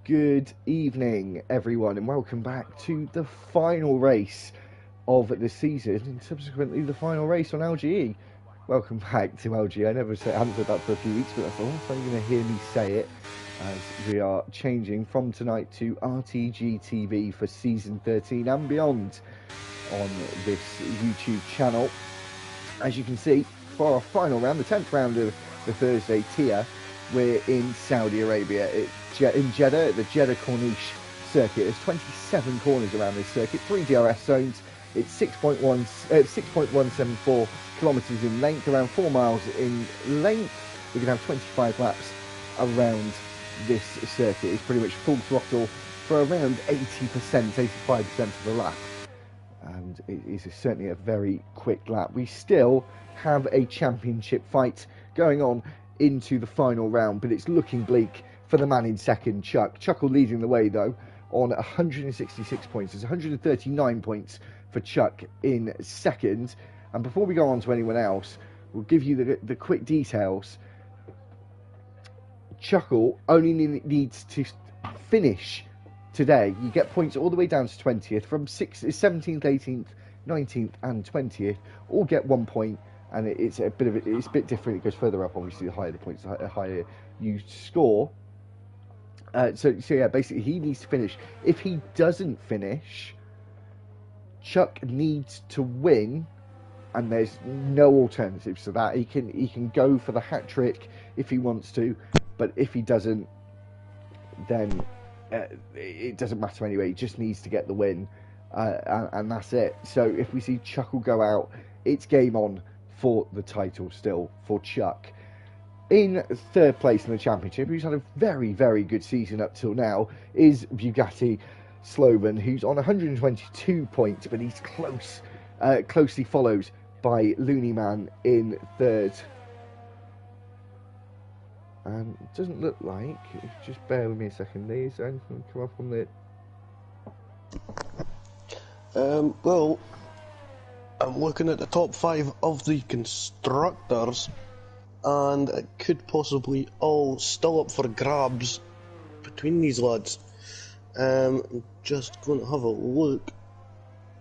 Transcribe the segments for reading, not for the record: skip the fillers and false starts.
Good evening, everyone, and welcome back to the final race of the season and subsequently the final race on LGE. Welcome back to LGE. I haven't said that for a few weeks, but that's all. So you're going to hear me say it as we are changing from tonight to RTG TV for season 13 and beyond on this YouTube channel. As you can see, for our final round, the 10th round of the Thursday tier, we're in Saudi Arabia, in Jeddah, at the Jeddah Corniche circuit. There's 27 corners around this circuit, 3 DRS zones. It's 6.174 kilometres in length, around 4 miles in length. We can have 25 laps around this circuit. It's pretty much full throttle for around 80%, 85% of the lap. And it is certainly a very quick lap. We still have a championship fight going on into the final round, but it's looking bleak for the man in second, Chuck. Chuckle leading the way, though, on 166 points. There's 139 points for Chuck in second. And before we go on to anyone else, we'll give you the quick details. Chuckle only needs to finish today. You get points all the way down to 20th. From 17th, 18th, 19th and 20th all get 1 point, and it's a bit different. It goes further up, obviously. The higher the points, the higher you score. So yeah, basically he needs to finish. If he doesn't finish, Chuck needs to win, and there's no alternatives to that. He can go for the hat trick if he wants to, but if he doesn't, then it doesn't matter anyway. He just needs to get the win, and that's it. So if we see Chuckle go out, it's game on for the title still for Chuck. In third place in the championship, who's had a very, very good season up till now, is Bugatti Slovan, who's on 122 points, but he's closely followed by Looney Man in third. And it doesn't look like, just bear with me a second, these anything come up on the... Well, I'm looking at the top 5 of the constructors, and it could possibly all still up for grabs between these lads. I'm just going to have a look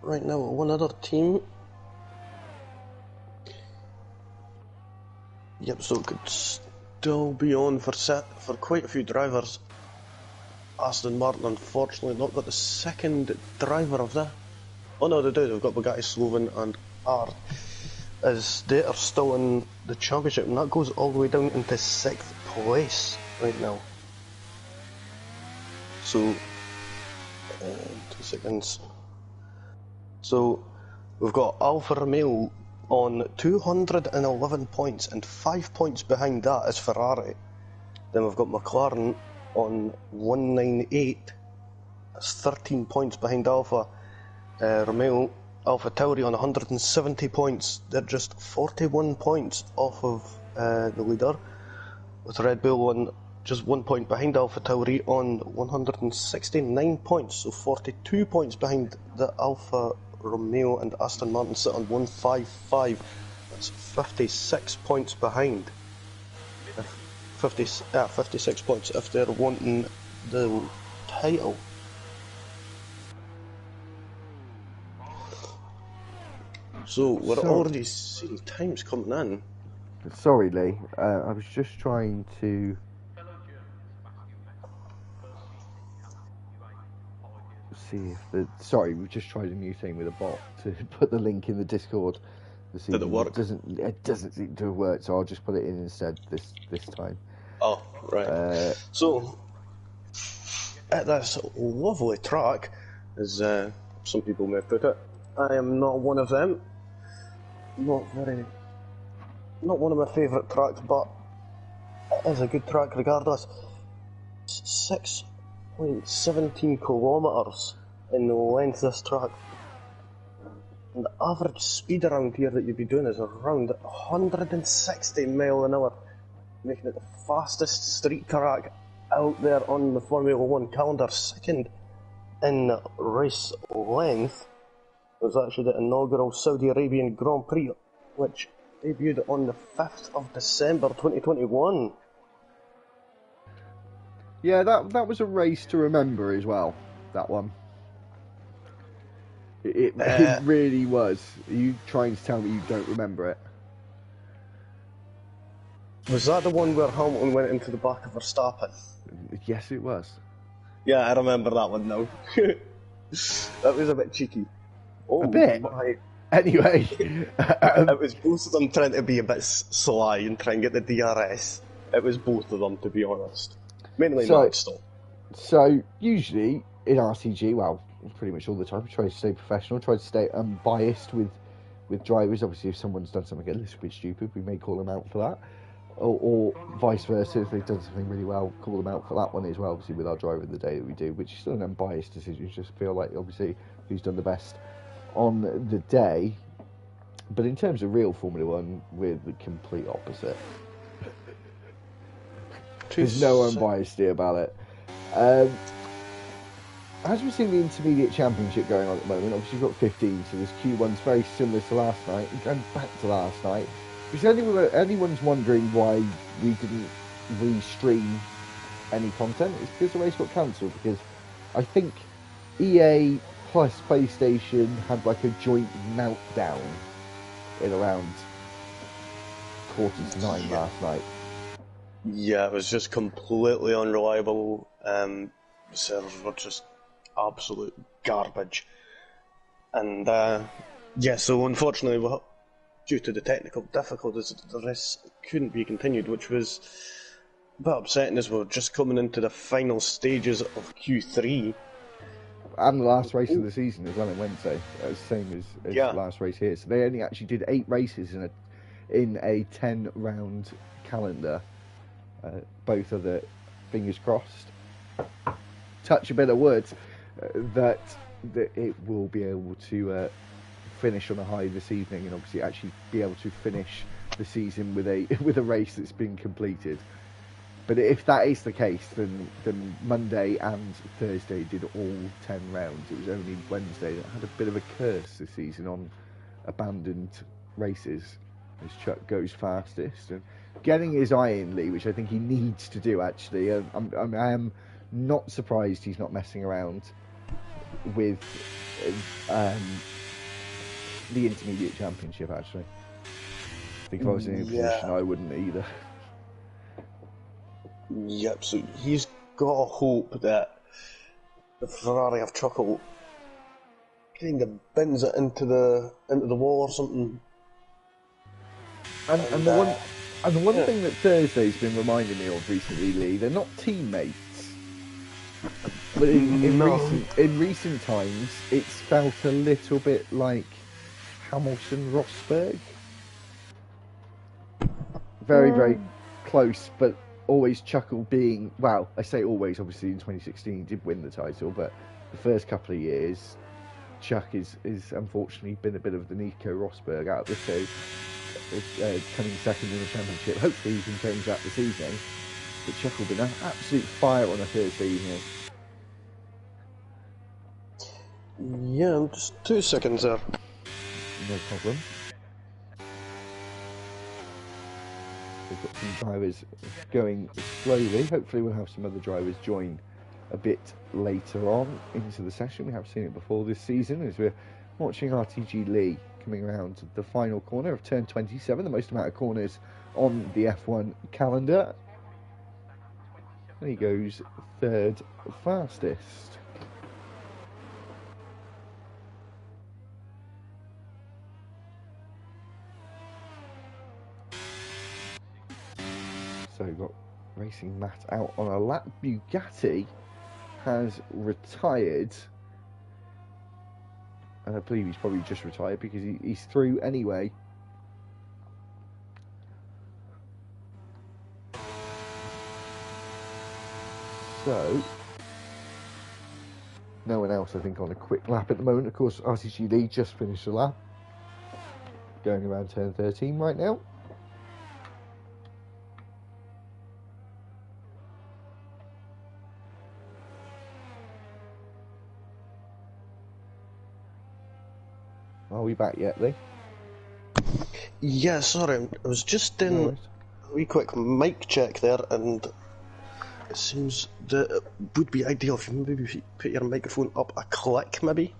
right now at one other team. Yep, so it could still be on for quite a few drivers. Aston Martin unfortunately not got the second driver of that. Oh no, they do. They've got Bugatti Slovan and R, as they are still in the championship, and that goes all the way down into 6th place right now. So, 2 seconds. So, we've got Alfa Romeo on 211 points, and 5 points behind that is Ferrari. Then we've got McLaren on 198. That's 13 points behind Alfa Romeo. Alpha Tauri on 170 points. They're just 41 points off of the leader, with Red Bull on just 1 point behind Alpha Tauri on 169 points, so 42 points behind the Alfa Romeo, and Aston Martin sit on 155. That's 56 points behind. 56 points if they're wanting the title. So we're already seeing times coming in. Sorry, Lee. I was just trying to see if the... Sorry, we've just tried a new thing with a bot to put the link in the Discord. Did it work? It doesn't seem to have worked, so I'll just put it in instead this time. Oh, right. So, at this lovely track, as some people may put it, I am not one of them. Not one of my favourite tracks, but it is a good track regardless. 6.17 kilometres in length, this track. And the average speed around here that you'd be doing is around 160 mile an hour, making it the fastest street track out there on the Formula 1 calendar. Second in race length was actually the inaugural Saudi Arabian Grand Prix, which debuted on the 5th of December 2021. Yeah, that was a race to remember as well. That one. It really was. Are you trying to tell me you don't remember it? Was that the one where Hamilton went into the back of Verstappen? Yes, it was. Yeah, I remember that one now. That was a bit cheeky. Oh A bit. my. Anyway. It was both of them trying to be a bit sly and try and get the DRS. It was both of them, to be honest. Mainly Max, though. So, usually, in RTG, well, pretty much all the time, we try to stay professional, try to stay unbiased with drivers. Obviously, if someone's done something a little bit stupid, we may call them out for that. Or vice versa, if they've done something really well, call them out for that one as well, obviously, with our driver of the day that we do, which is still an unbiased decision. You just feel like, obviously, who's done the best on the day. But in terms of real Formula One, we're the complete opposite. There's no unbiased about it. As we've seen the Intermediate Championship going on at the moment, obviously you've got 15, so this Q1's very similar to last night, and going back to last night. If anyone's wondering why we didn't restream any content, it's because the race got cancelled, because I think EA plus PlayStation had like a joint meltdown in around 8:45 last night. Yeah, it was just completely unreliable. Servers were just absolute garbage. And yeah, so unfortunately, due to the technical difficulties, the race couldn't be continued, which was a bit upsetting as we're just coming into the final stages of Q3. And the last race of the season as well on Wednesday, same as the last race here. So they only actually did 8 races in a 10-round calendar. Both of the fingers crossed. Touch a bit of wood that it will be able to finish on a high this evening, and obviously actually be able to finish the season with a race that's been completed. But if that is the case, then Monday and Thursday did all 10 rounds. It was only Wednesday that had a bit of a curse this season on abandoned races, as Chuck goes fastest and getting his eye in Lee, which I think he needs to do actually. I am not surprised he's not messing around with the Intermediate Championship actually. I think if I was in a position I wouldn't either. Yep, so he's got to hope that the Ferrari have chuckle kind of bends it into the wall or something. And the one thing that Thursday's been reminding me of recently, Lee, they're not teammates. But in recent times, it's felt a little bit like Hamilton-Rosberg. Very, very close, but always Chuckle being, well, I say always, obviously in 2016 he did win the title, but the first couple of years, Chuck is unfortunately been a bit of the Nico Rosberg out of the two, coming second in the championship. Hopefully he can change that this evening. But Chuck will be an absolute fire on a Thursday evening. Yeah, just 2 seconds there. No problem. We've got some drivers going slowly. Hopefully we'll have some other drivers join a bit later on into the session. We have seen it before this season as we're watching RTG Lee coming around the final corner of turn 27, the most amount of corners on the F1 calendar. And he goes third fastest. So we've got Racing Matt out on a lap. Bugatti has retired. And I believe he's probably just retired because he's through anyway. So, no one else I think on a quick lap at the moment. Of course, RTG Lee just finished the lap. Going around turn 13 right now. Are we back yet, Lee? Yeah, sorry, I was just in a wee quick mic check there, and It seems that it would be ideal if you maybe put your microphone up a click, maybe.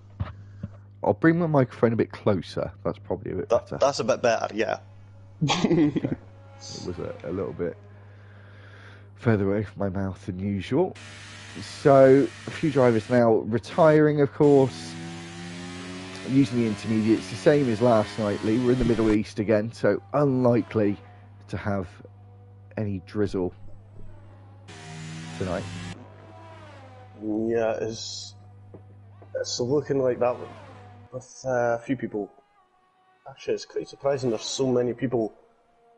I'll bring my microphone a bit closer. That's probably a bit better. That's a bit better, yeah. Okay. It was a little bit further away from my mouth than usual. So, a few drivers now retiring, of course. Using the intermediates, the same as last night, Lee. We're in the Middle East again, so unlikely to have any drizzle tonight. Yeah, it's looking like that with a few people. Actually, it's quite surprising there's so many people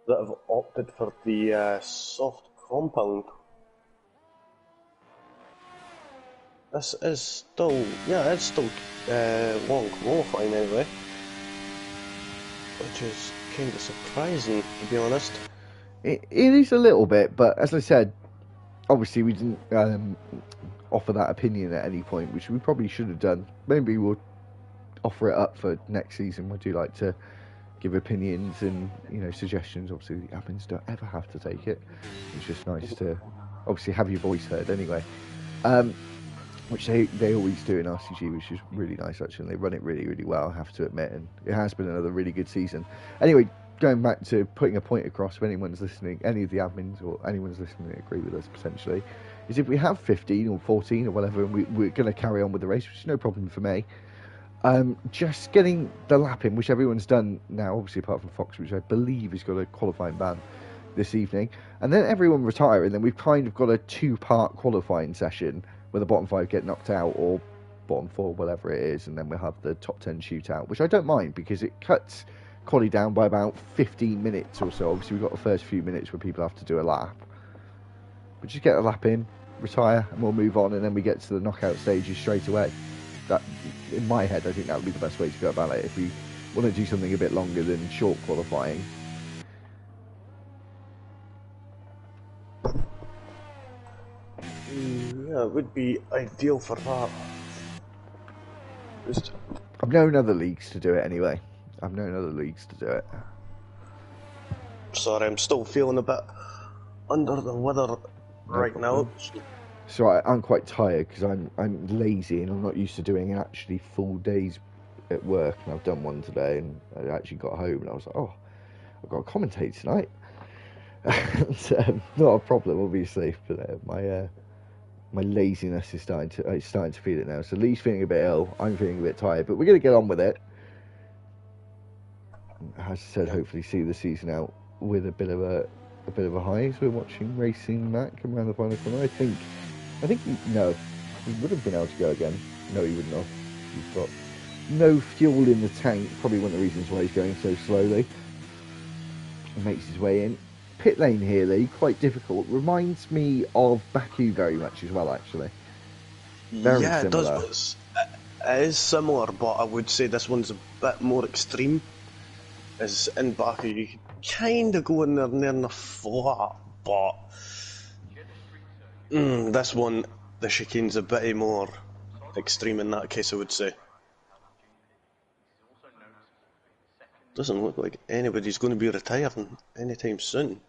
that have opted for the soft compound. This is still, yeah, it's still long qualifying anyway, which is kind of surprising, to be honest. It is a little bit, but as I said, obviously we didn't offer that opinion at any point, which we probably should have done. Maybe we'll offer it up for next season. We do like to give opinions and suggestions. Obviously, the admins don't ever have to take it. It's just nice to obviously have your voice heard anyway. Which they always do in RTG, which is really nice actually. They run it really, really well, I have to admit, and it has been another really good season. Anyway, going back to putting a point across, if anyone's listening, any of the admins or anyone's listening that agree with us potentially, is if we have 15 or 14 or whatever, and we're going to carry on with the race, which is no problem for me. Just getting the lap in, which everyone's done now, obviously apart from Fox, which I believe has got a qualifying ban this evening, and then everyone retire, and then we've kind of got a two-part qualifying session where the bottom 5 get knocked out, or bottom 4, whatever it is, and then we'll have the top 10 shootout, which I don't mind because it cuts quali down by about 15 minutes or so. Obviously, we've got the first few minutes where people have to do a lap, but just get a lap in, retire, and we'll move on, and then we get to the knockout stages straight away. That, in my head, I think that would be the best way to go about it if we want to do something a bit longer than short qualifying. Yeah, it would be ideal for that. I've known other leagues to do it anyway. Sorry, I'm still feeling a bit under the weather right now. So I'm quite tired because I'm lazy and I'm not used to doing actually full days at work, and I've done one today, and I actually got home and I was like, oh, I've got to commentate tonight. Not a problem, obviously, but my laziness is starting to feel it now. So Lee's feeling a bit ill, I'm feeling a bit tired, but we're going to get on with it. As I said, hopefully see the season out with a bit of a high. So we're watching Racing Mac come around the final corner. I think no, he would have been able to go again. No, he wouldn't have. He's got no fuel in the tank. Probably one of the reasons why he's going so slowly. He makes his way in. Pit lane here, Lee, quite difficult. Reminds me of Baku very much as well, actually. Very similar. It does. It is similar, but I would say this one's a bit more extreme. As in Baku, you kind of go in there near the flat, but this one, the chicane's a bit more extreme in that case, I would say. Doesn't look like anybody's going to be retiring anytime soon.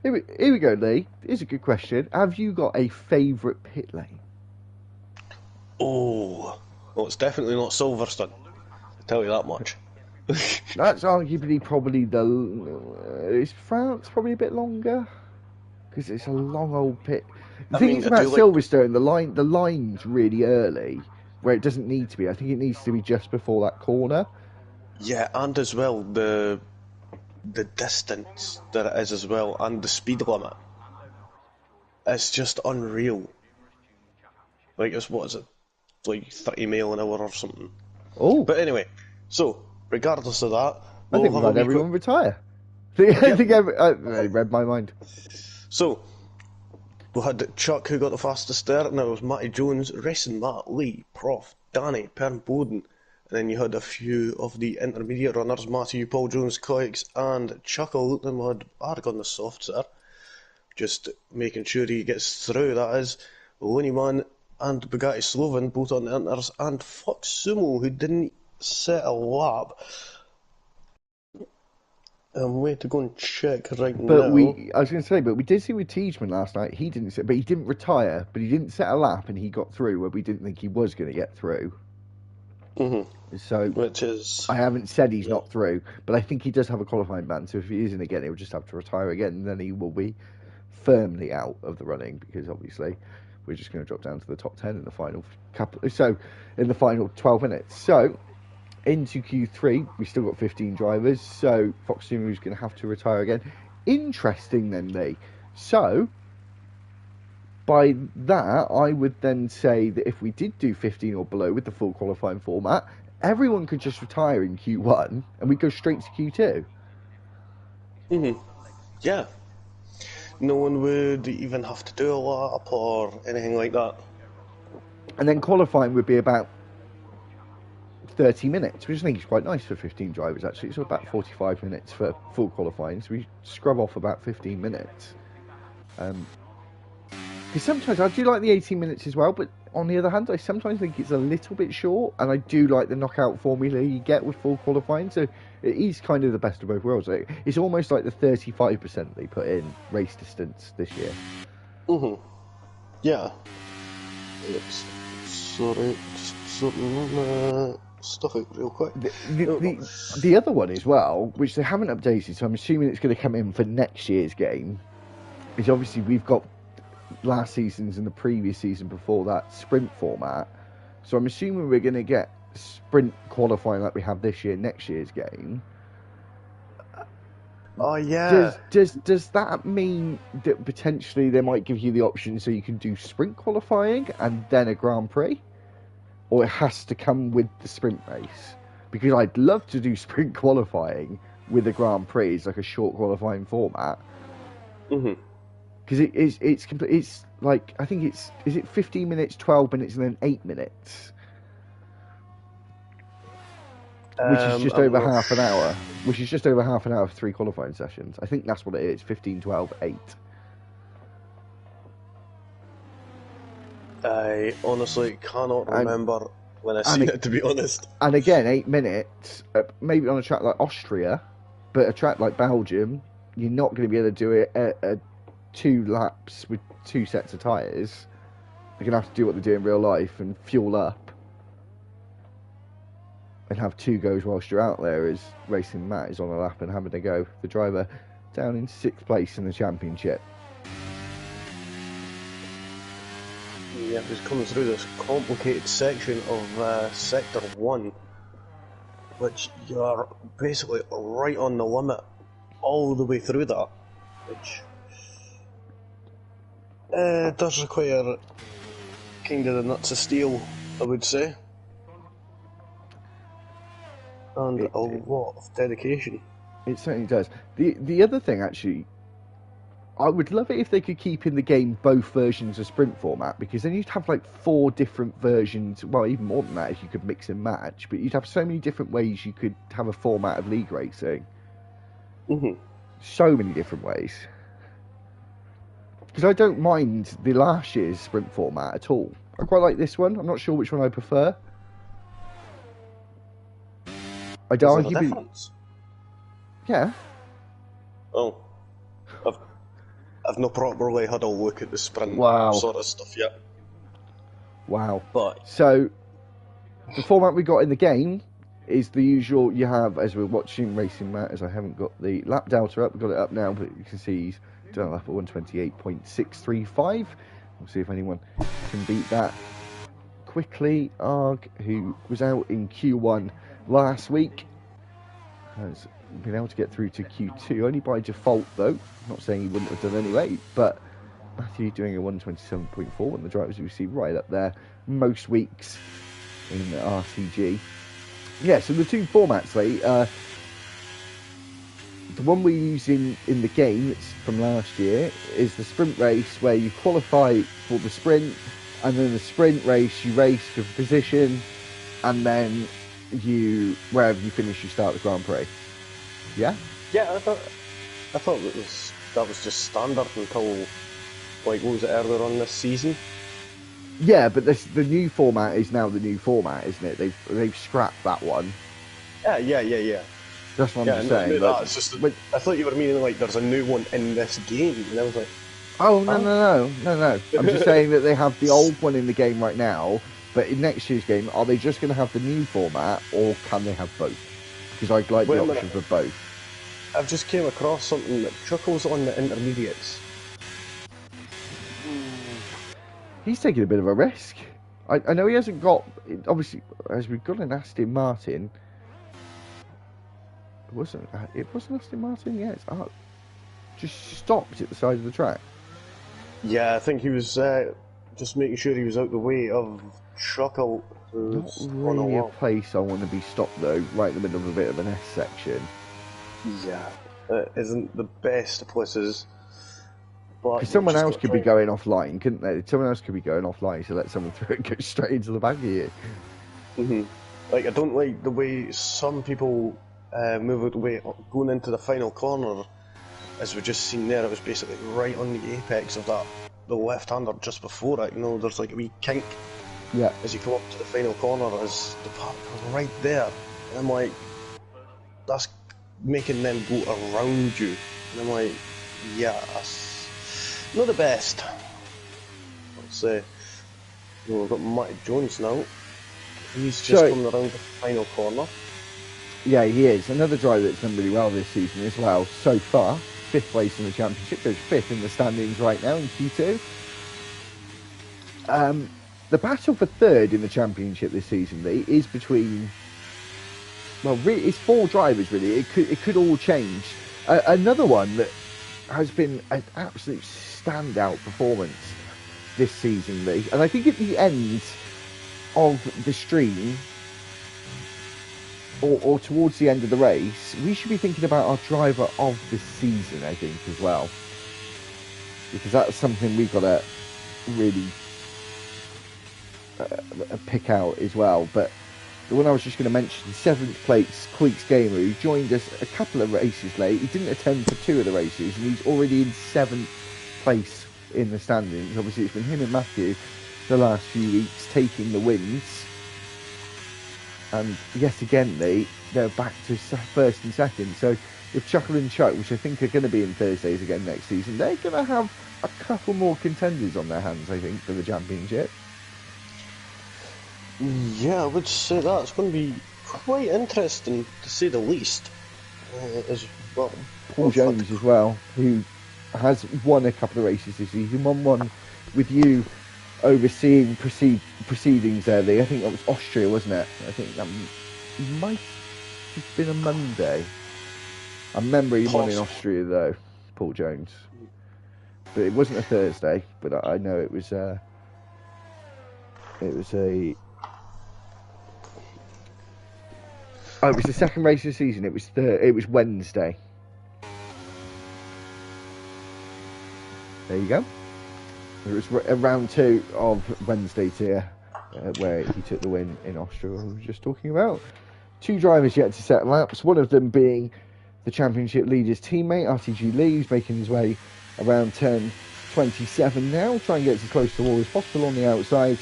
Here we go, Lee. Here's a good question. Have you got a favourite pit lane? Oh, well, it's definitely not Silverstone. I'll tell you that much. That's arguably probably is France probably a bit longer? Because it's a long old pit. The thing is about Silverstone, the line's really early, where it doesn't need to be. I think it needs to be just before that corner. Yeah, and as well, the distance that it is as well, and the speed limit. It's just unreal. Like, what is it? Like 30 mile an hour or something. Oh. But anyway, so, regardless of that, I think we've had everyone retire. I think I read my mind. So, we had Chuck who got the fastest there, and it was Matty Jones, Racing Matt, Lee, Prof, Danny, Pern Bowden, and then you had a few of the intermediate runners, Matthew, Paul Jones, Coix, and Chuckle. Then we had Arg on the softs there, just making sure he gets through, that is. Looney Man and Bugatti Sloven, both on the inters, and Fox Sumo, who didn't set a lap. I'm waiting to go and check right But now. I was going to say, but we did see with Tiedemann last night. He didn't, but he didn't retire. But he didn't set a lap, and he got through where we didn't think he was going to get through. hmm So Which is, I haven't said he's yeah. not through, but I think he does have a qualifying ban. So if he isn't again, he'll just have to retire again, and then he will be firmly out of the running because obviously we're just going to drop down to the top 10 in the final couple. So in the final 12 minutes. So into Q3, we still got 15 drivers. So Fox Subaru is going to have to retire again. Interesting, then, Lee. So by that, I would then say that if we did do 15 or below with the full qualifying format, everyone could just retire in Q1 and we go straight to Q2. hmm Yeah. No one would even have to do a lap or anything like that. And then qualifying would be about 30 minutes, which I think is quite nice for 15 drivers actually. So about 45 minutes for full qualifying. So we scrub off about 15 minutes. Because sometimes I do like the 18 minutes as well, but on the other hand, I sometimes think it's a little bit short, and I do like the knockout formula you get with full qualifying. So it is kind of the best of both worlds. It's almost like the 35% they put in race distance this year. Yeah. It's sorry, just sorting stuff out real quick. The other one as well, which they haven't updated, so I'm assuming it's going to come in for next year's game, is obviously we've got last season's and the previous season before that sprint format. So I'm assuming we're going to get sprint qualifying like we have this year, next year's game. Oh yeah. Does that mean that potentially they might give you the option so you can do sprint qualifying and then a Grand Prix? Or it has to come with the sprint race? Because I'd love to do sprint qualifying with a Grand Prix. It's like a short qualifying format. Because it's like, I think is it 15 minutes, 12 minutes, and then 8 minutes? Which is just over half an hour. Which is just over half an hour for 3 qualifying sessions. I think that's what it is. 15, 12, 8. I honestly cannot remember when I seen it, to be honest. And again, 8 minutes, maybe on a track like Austria, but a track like Belgium, you're not going to be able to do it at 2 laps with 2 sets of tyres. You're going to have to do what they do in real life and fuel up and have 2 goes whilst you're out there, as Racing Matt is on a lap and having to go, the driver, down in 6th place in the championship. Yeah, he's coming through this complicated section of Sector 1, which you're basically right on the limit all the way through that, which does require kind of the nuts of steel, I would say, and a lot of dedication. It certainly does. The other thing, actually, I would love it if they could keep in the game both versions of sprint format, because then you'd have like 4 different versions, well, even more than that if you could mix and match, but you'd have so many different ways you could have a format of league racing. So many different ways. Because I don't mind the last year's sprint format at all. I quite like this one. I'm not sure which one I prefer. I'd argue. Is there a difference? Yeah. Oh. I've not properly had a look at the sprint sort of stuff yet. Wow. But so the format we got in the game is the usual. You have, as we're watching Racing Matt, as I haven't got the lap delta up, we've got it up now, but you can see he's done a lap at 128.635. We'll see if anyone can beat that quickly. Arg, who was out in Q1 last week, has been able to get through to Q2, only by default though. Not saying he wouldn't have done anyway, but Matthew doing a 127.4, one of the drivers who we see right up there most weeks in the RTG. Yeah, so the 2 formats, Lee, the one we use in the game, it's from last year, is the sprint race, where you qualify for the sprint, and then the sprint race you race for position, and then wherever you finish, you start the Grand Prix. Yeah? Yeah, I thought that was just standard until, like, what was it, earlier on this season? Yeah, but the new format is now the new format, isn't it? They've scrapped that one. Yeah. That's what I'm Yeah, just no, I saying. knew Like, that. It's just but, I thought you were meaning like there's a new one in this game, and I was like, oh huh? no. I'm just saying that they have the old one in the game right now. But in next year's game, are they just going to have the new format, or can they have both? Because I'd like Wait the a minute, option for both. I've just came across something that Chuckles on the intermediates. He's taking a bit of a risk. I know he hasn't got, obviously, as we've got an Aston Martin. It wasn't Aston Martin. Yeah, it's just stopped at the side of the track. Yeah, I think he was just making sure he was out the way of Chuckle, Not who's on a really a walk. place I want to be stopped though, right in the middle of a bit of an S section. Yeah, it isn't the best of places. But Because someone just else got could be going offline, couldn't they? Someone else could be going offline to let someone through and go straight into the back of you. Like, I don't like the way some people move out the way going into the final corner. As we just seen there, it was basically right on the apex of that, the left-hander just before it. You know, there's like a wee kink Yeah. as you come up to the final corner, as the park was right there. And I'm like, that's making them go around you. And I'm like, yeah, that's not the best. Let's say, we've got Matty Jones now. He's just coming around the final corner. Yeah, he is. Another driver that's done really well this season as well. So far, 5th place in the championship. Goes 5th in the standings right now in Q2. The battle for 3rd in the championship this season, Lee, is between... Well, really, it's 4 drivers, really. It could all change. Another one that has been an absolute standout performance this season, Lee. And I think at the end of the stream... Or towards the end of the race, we should be thinking about our driver of the season, I think, as well. Because that's something we've got to really pick out as well. But the one I was just going to mention, 7th place, Queeks Gamer, who joined us a couple of races late. He didn't attend for 2 of the races, and he's already in 7th place in the standings. Obviously, it's been him and Matthew the last few weeks taking the wins. And yet again, they're back to 1st and 2nd. So if Chuckle and Chuck, which I think are going to be in Thursdays again next season, they're going to have a couple more contenders on their hands, I think, for the championship. Yeah, I would say that. It's going to be quite interesting, to say the least. As well. Paul Jones as well, who has won a couple of races this season. Won one with you overseeing proceedings there, Lee. I think that was Austria, wasn't it? I think that might have been a Monday. I remember he won in Austria though, Paul Jones. But it wasn't a Thursday. But I know it was a. Oh, it was the 2nd race of the season. It was Wednesday. There you go. It was round 2 of Wednesday tier, where he took the win in Austria, we were just talking about. 2 drivers yet to set laps, one of them being the championship leader's teammate, RTG Lee, who's making his way around turn 27 now, trying to get as close to the wall as possible on the outside.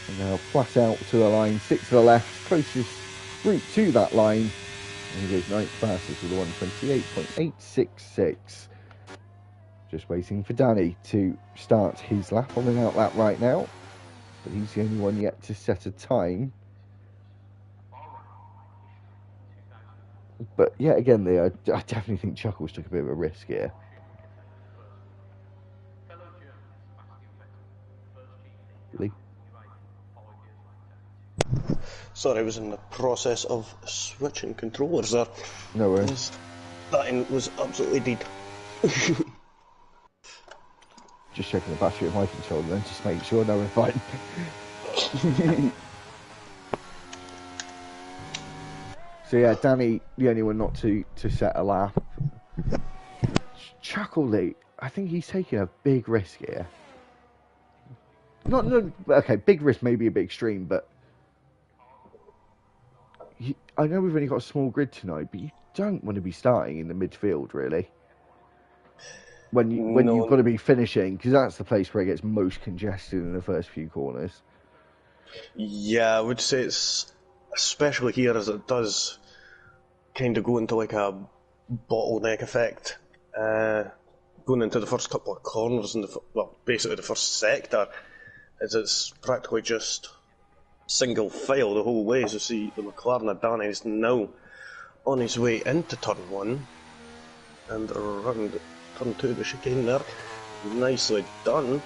And now flat out to the line, 6 to the left, closest route to that line. And he goes 9th fastest with a 128.866. Just waiting for Danny to start his lap on an out lap right now. But he's the only one yet to set a time. But yeah, again, I definitely think Chuckles took a bit of a risk here. Lee? Sorry, I was in the process of switching controllers there. No worries. That was absolutely dead. Just checking the battery of my controller then, just make sure no, we're fine. So yeah, Danny, the only one not to set a lap. Chuckle Lee, I think he's taking a big risk here. Okay, big risk may be a bit extreme, but I know we've only got a small grid tonight, but you don't want to be starting in the midfield, really. When you've got to be finishing, because that's the place where it gets most congested in the first few corners. Yeah, I would say it's especially here as it does kind of go into like a bottleneck effect, going into the first couple of corners in basically the first sector, as it's practically just single file the whole way. As you see, the McLaren of Danny is now on his way into turn 1 and around turn 2, the chicane there. Nicely done.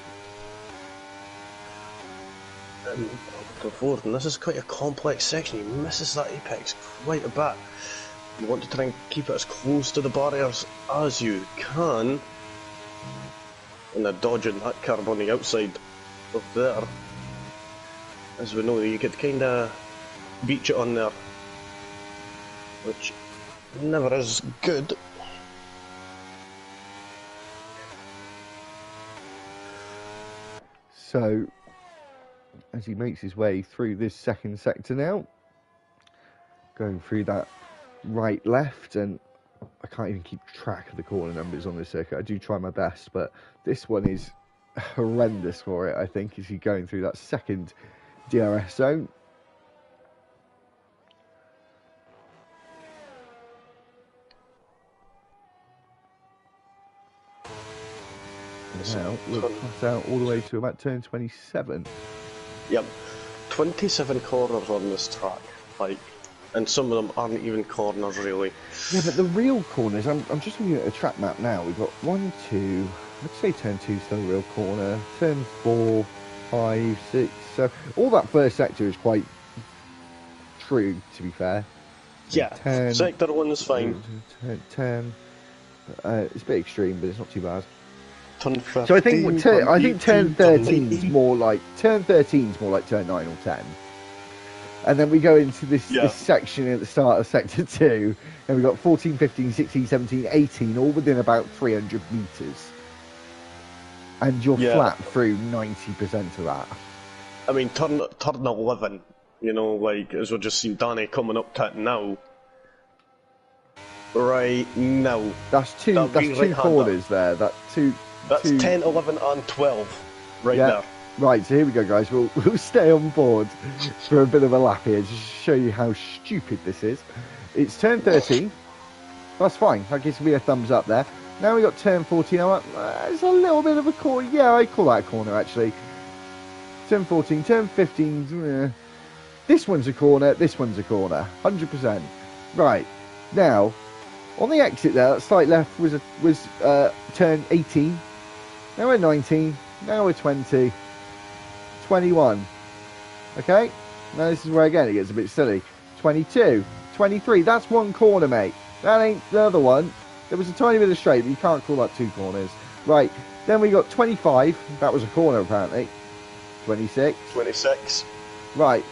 And to forward, and this is quite a complex section. He misses that apex quite a bit. You want to try and keep it as close to the barriers as you can. And they're dodging that curb on the outside of there. As we know, you could kind of beach it on there, which never is good. So, as he makes his way through this second sector now, going through that right, left, and I can't even keep track of the corner numbers on this circuit. I do try my best, but this one is horrendous for it, I think, as he's going through that second DRS zone. Now we'll pass out all the way to about turn 27. Yep, 27 corners on this track, like, and some of them aren't even corners really. Yeah, but the real corners, I'm just looking at a track map now. We've got 1, 2, let's say turn 2 is still a real corner, turn 4, 5, 6, so all that first sector is quite true, to be fair. Yeah, 10, sector 1 is fine. 10, it's a bit extreme, but it's not too bad. Turn 15, So I think turn 13 is 18. more like turn 9 or 10. And then we go into this section at the start of sector 2, and we've got 14, 15, 16, 17, 18, all within about 300 metres. And you're flat through 90% of that. I mean, turn 11, you know, like, as we've just seen Danny coming up to it now. Right now. That's two corners there. That's 10, 11 and 12 right there. Right, so here we go, guys. We'll stay on board for a bit of a lap here, just to show you how stupid this is. It's turn 13. That's fine. That gives me a thumbs up there. Now we got turn 14. It's a little bit of a corner. Yeah, I call that a corner, actually. Turn 14. Turn 15. This one's a corner. This one's a corner. 100%. Right. Now, on the exit there, that slight left was turn 18. Now we're 19. Now we're 20. 21. Okay? Now this is where, again, it gets a bit silly. 22. 23. That's one corner, mate. That ain't the other one. There was a tiny bit of straight, but you can't call that two corners. Right. Then we got 25. That was a corner, apparently. 26. 26. Right.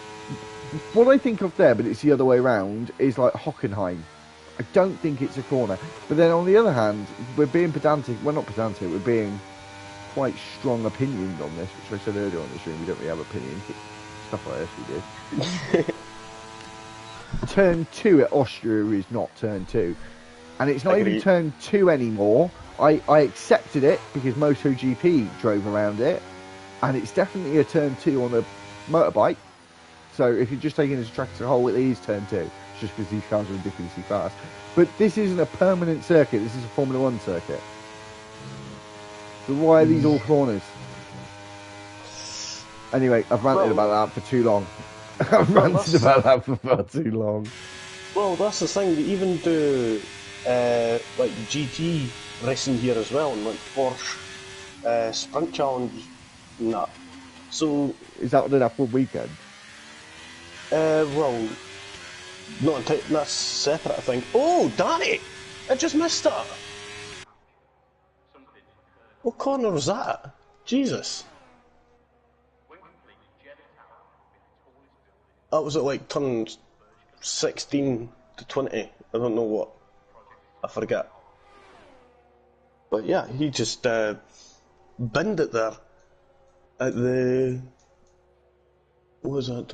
What I think of there, but it's the other way around, is like Hockenheim. I don't think it's a corner. But then on the other hand, we're being pedantic. Well, not pedantic. We're being quite strong opinions on this, which I said earlier on the stream. We don't really have opinions. Stuff like this we did. Turn 2 at Austria is not turn 2. And it's not even turn 2 anymore. I accepted it because MotoGP drove around it. And it's definitely a turn 2 on a motorbike. So if you're just taking it as a track as a whole, it is turn 2. Just because these cars are ridiculously fast. But this isn't a permanent circuit. This is a Formula 1 circuit. So why are these all corners? Anyway, I've ranted about that for too long. I've ranted about that for far too long. Well, that's the thing. They even do like GT racing here as well, and like Porsche Sprint Challenge and that. So is that on an F1 weekend? Well, not that's separate, I think. Oh, Danny! I just missed that! What corner was that? Jesus. That was at like turn 16 to 20. I don't know what. I forget. But yeah, he just binned it there. At the... What was that?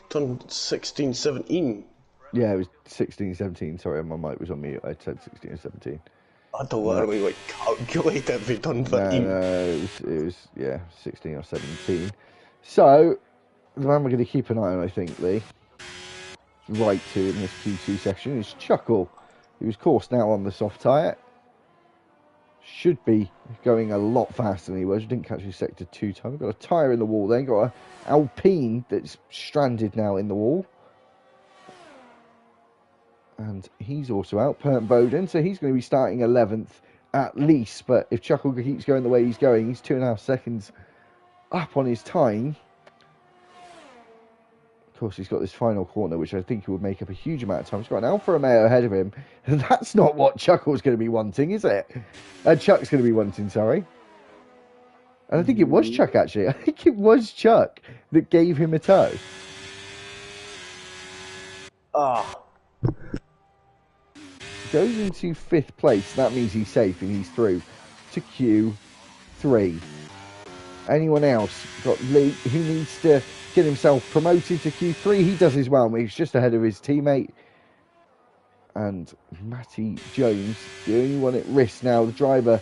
Turn 16, 17. Yeah, it was 16, 17. Sorry, my mic was on mute. I said 16 and 17. I don't know where we like calculate every turn 15. No, it was 16 or 17. So, the man we're going to keep an eye on, I think, Lee. right to in this Q2 section is Chuckle, who's course now on the soft tyre. Should be going a lot faster than he was. Didn't catch his sector 2 time. Got a tyre in the wall then. Got an Alpine that's stranded now in the wall. And he's also out, Pert Bowden, so he's going to be starting 11th at least. But if Chuckle keeps going the way he's going, he's 2.5 seconds up on his time. Of course, he's got this final corner, which I think he would make up a huge amount of time. He's got an Alfa Romeo ahead of him. And that's not what Chuckle's going to be wanting, is it? Chuck's going to be wanting, sorry. And I think it was Chuck, actually. I think it was Chuck that gave him a tow. Goes into 5th place. That means he's safe and he's through to Q3. Anyone else? Got Lee, who needs to get himself promoted to Q3. He does as well. He's just ahead of his teammate. And Matty Jones, the only one at risk now, the driver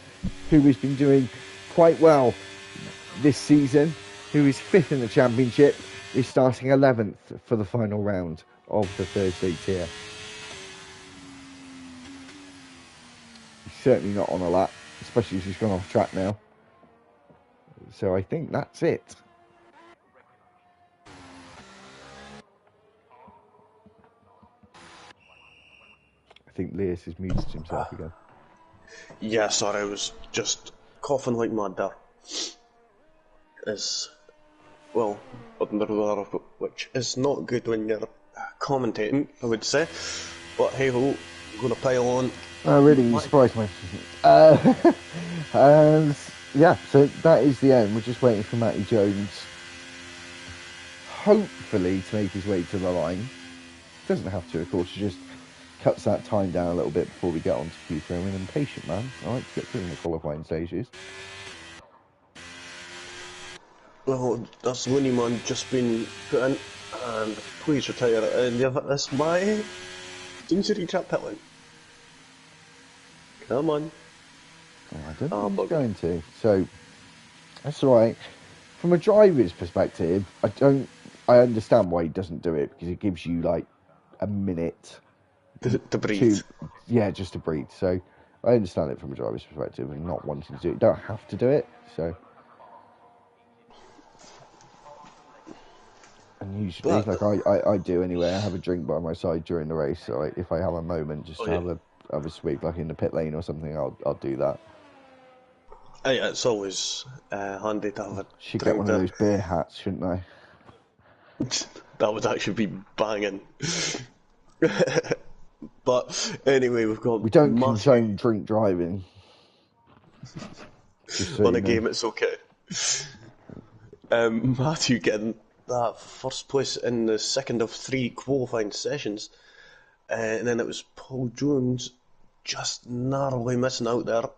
who has been doing quite well this season, who is 5th in the championship, is starting 11th for the final round of the Thursday tier. He's certainly not on a lap, especially as he's gone off track now. So I think that's it. I think Leas has muted himself again. Yeah, sorry, I was just coughing like mad there. Well, which is not good when you're commentating, I would say. But hey ho, I'm going to pile on. Really surprised me. Yeah, so that is the end. We're just waiting for Matty Jones, hopefully, to make his way to the line. Doesn't have to, of course. He just cuts that time down a little bit before we get on to Q3. I'm an impatient man. I like to get through the qualifying stages. Well, that's Looney Man just been put in, and please retire. And that's my injury trap pit lane. Come on. Oh, I don't think he's going to. So that's all right. From a driver's perspective, I understand why he doesn't do it, because it gives you like a minute to breathe. Just to breathe. So I understand it from a driver's perspective and not wanting to do it. You don't have to do it. So. And usually, I do anyway. I have a drink by my side during the race. So if I have a moment, just to have a sweep, like in the pit lane or something, I'll do that. Yeah, it's always handy to have a Should drink. get one of those beer hats, shouldn't I? That would actually be banging. But anyway, we don't condone drink driving. So on a game, it's okay. Matthew getting that first place in the second of 3 qualifying sessions, and then it was Paul Jones just narrowly missing out there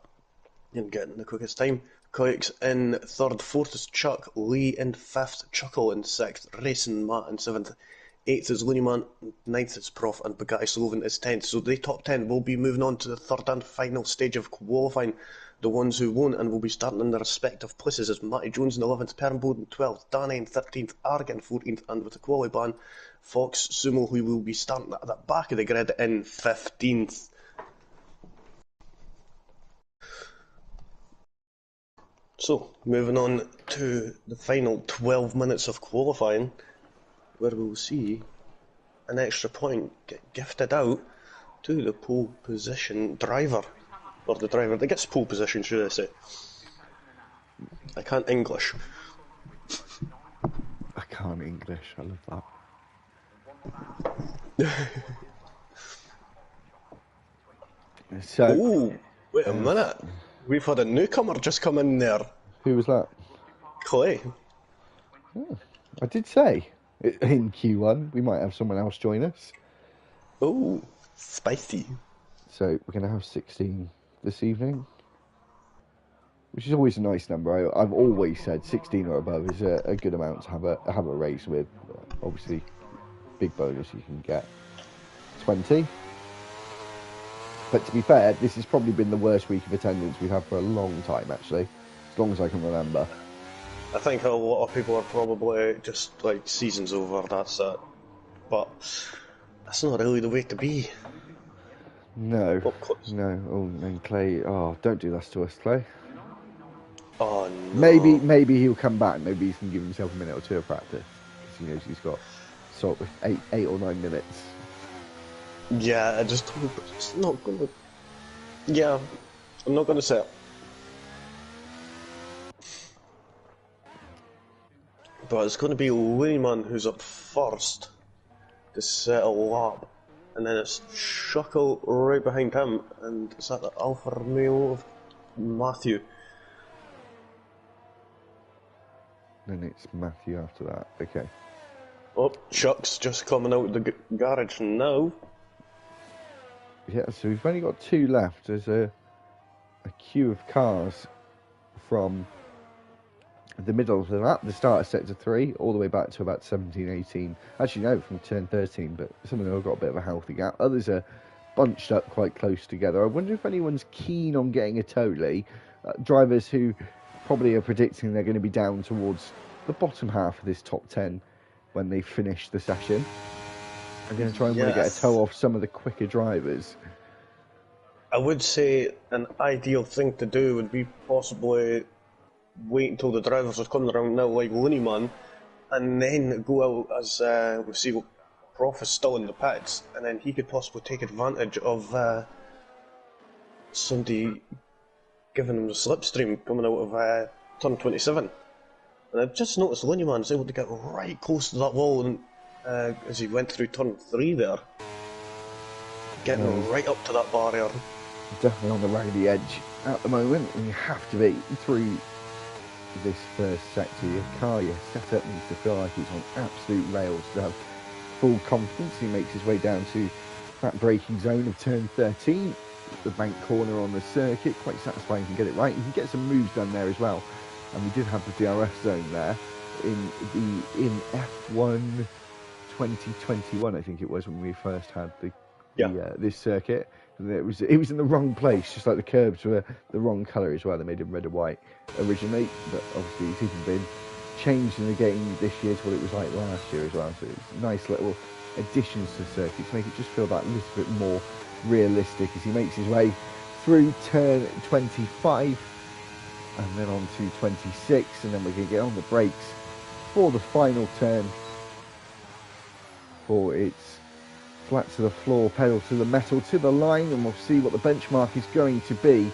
and getting the quickest time. Coix in 3rd, 4th is Chuck, Lee in 5th, Chuckle in 6th, Racing Matt in 7th, 8th is Looney Man, 9th is Prof, and Bugatti Sloven is 10th. So the top 10 will be moving on to the 3rd and final stage of qualifying. The ones who won't and will be starting in their respective places is Matty Jones in 11th, Pernbode in 12th, Danny in 13th, Argan 14th, and with the quali ban, Fox Sumo, who will be starting at the back of the grid in 15th. So, moving on to the final 12 minutes of qualifying, where we'll see an extra point get gifted out to the pole position driver. Or the driver that gets pole position, should I say. I can't English. I can't English, I love that. So, ooh, wait a minute. We've had a newcomer just come in there. Who was that? Clay. Oh, I did say in Q1 we might have someone else join us. Oh, spicy. So we're going to have 16 this evening, which is always a nice number. I've always said 16 or above is a good amount to have a race with. Obviously, big bonus you can get 20. But to be fair, this has probably been the worst week of attendance we've had for a long time, actually, as long as I can remember. I think a lot of people are probably just like season's over, that's it. But That's not really the way to be. No, Up close. no. Oh, and Clay. Oh, don't do this to us, Clay. Oh no. Maybe he'll come back. Maybe he can give himself a minute or two of practice because he knows he's got sort of eight or 9 minutes. Yeah, I just hope it's not gonna. Yeah, I'm not gonna say it. But it's going to be Lehman who's up first to set a lap, and then it's Shuckle right behind him, and is that the Alfa Romeo of Matthew? Then it's Matthew after that. Okay. Oh, Shuck's just coming out of the garage now. Yeah, so we've only got 2 left. There's a queue of cars from the middle of the lap, the start of sector 3, all the way back to about 17, 18. Actually, no, from turn 13, but some of them have got a bit of a healthy gap. Others are bunched up quite close together. I wonder if anyone's keen on getting a Toley. Drivers who probably are predicting they're going to be down towards the bottom half of this top 10 when they finish the session. I'm going to try and want to get a tow off some of the quicker drivers. I would say an ideal thing to do would be possibly wait until the drivers are coming around now, like Looneyman, and then go out as we see Prof is still in the pits, and then he could possibly take advantage of somebody giving him the slipstream coming out of turn 27. And I've just noticed Looneyman was able to get right close to that wall and, as he went through turn 3 there, getting right up to that barrier. Definitely on the raggedy edge at the moment, and you have to be through this first sector. Your car, your setup needs to feel like it's on absolute rails to have full confidence. He makes his way down to that braking zone of turn 13, the bank corner on the circuit. Quite satisfying, he can get it right. He can get some moves done there as well. And we did have the DRS zone there in F1 2021, I think it was, when we first had this circuit. And it was in the wrong place, just like the curbs were the wrong colour as well. They made them red and white originally, but obviously it's even been changed in the game this year to what it was like last year as well. So it's nice little additions to the circuit to make it just feel that little bit more realistic as he makes his way through turn 25 and then on to 26, and then we're going to get on the brakes for the final turn for its flat to the floor, pedal to the metal, to the line, and we'll see what the benchmark is going to be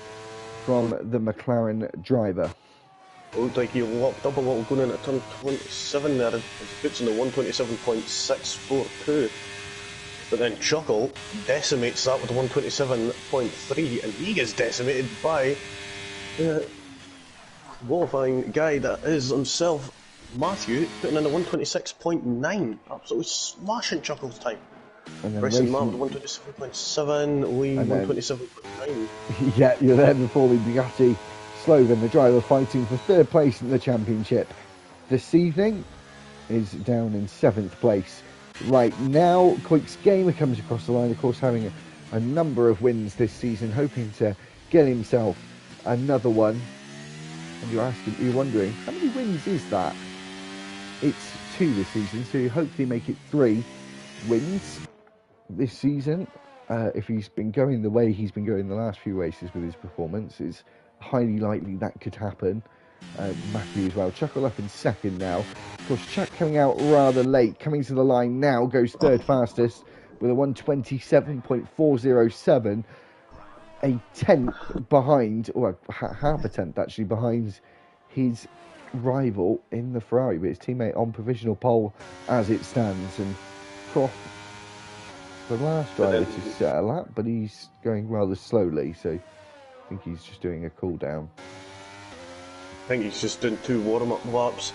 from the McLaren driver. Looked like he locked up a little going in at turn 27 there, as he puts in the 127.642. But then Chuckle decimates that with 127.3, and he gets decimated by the qualifying guy that is himself Matthew, putting in a 126.9. Absolutely smashing Chuckle's time. And then Racing Man with 127.7, Lee 127.9. Yeah, you're there before the Bugatti Slogan, the driver fighting for 3rd place in the championship this evening, is down in 7th place. Right now, Quick's Gamer comes across the line, of course, having a number of wins this season, hoping to get himself another one. And you're wondering, how many wins is that? It's 2 this season, so you hopefully make it 3 wins this season. If he's been going the way he's been going the last few races with his performance, it's highly likely that could happen. Matthew as well. Chuckle up in 2nd now. Of course, Chuck coming out rather late, coming to the line now, goes 3rd fastest with a 127.407, a 10th behind, or half a 10th actually, behind his rival in the Ferrari, but his teammate on provisional pole as it stands. And Prof, the last driver to set a lap, but he's going rather slowly, so I think he's just doing a cool down. I think he's just doing 2 warm-up laps.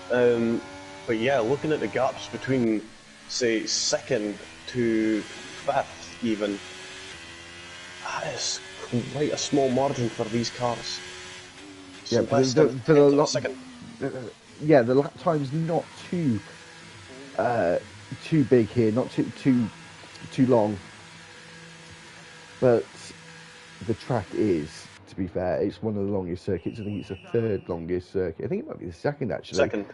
But yeah, looking at the gaps between, say, 2nd to 5th even, that is quite a small margin for these cars. Yeah, but the lap time's not too big here, not too long, but the track is, to be fair, it's one of the longest circuits. I think it's the 3rd longest circuit. I think it might be the 2nd actually. Second.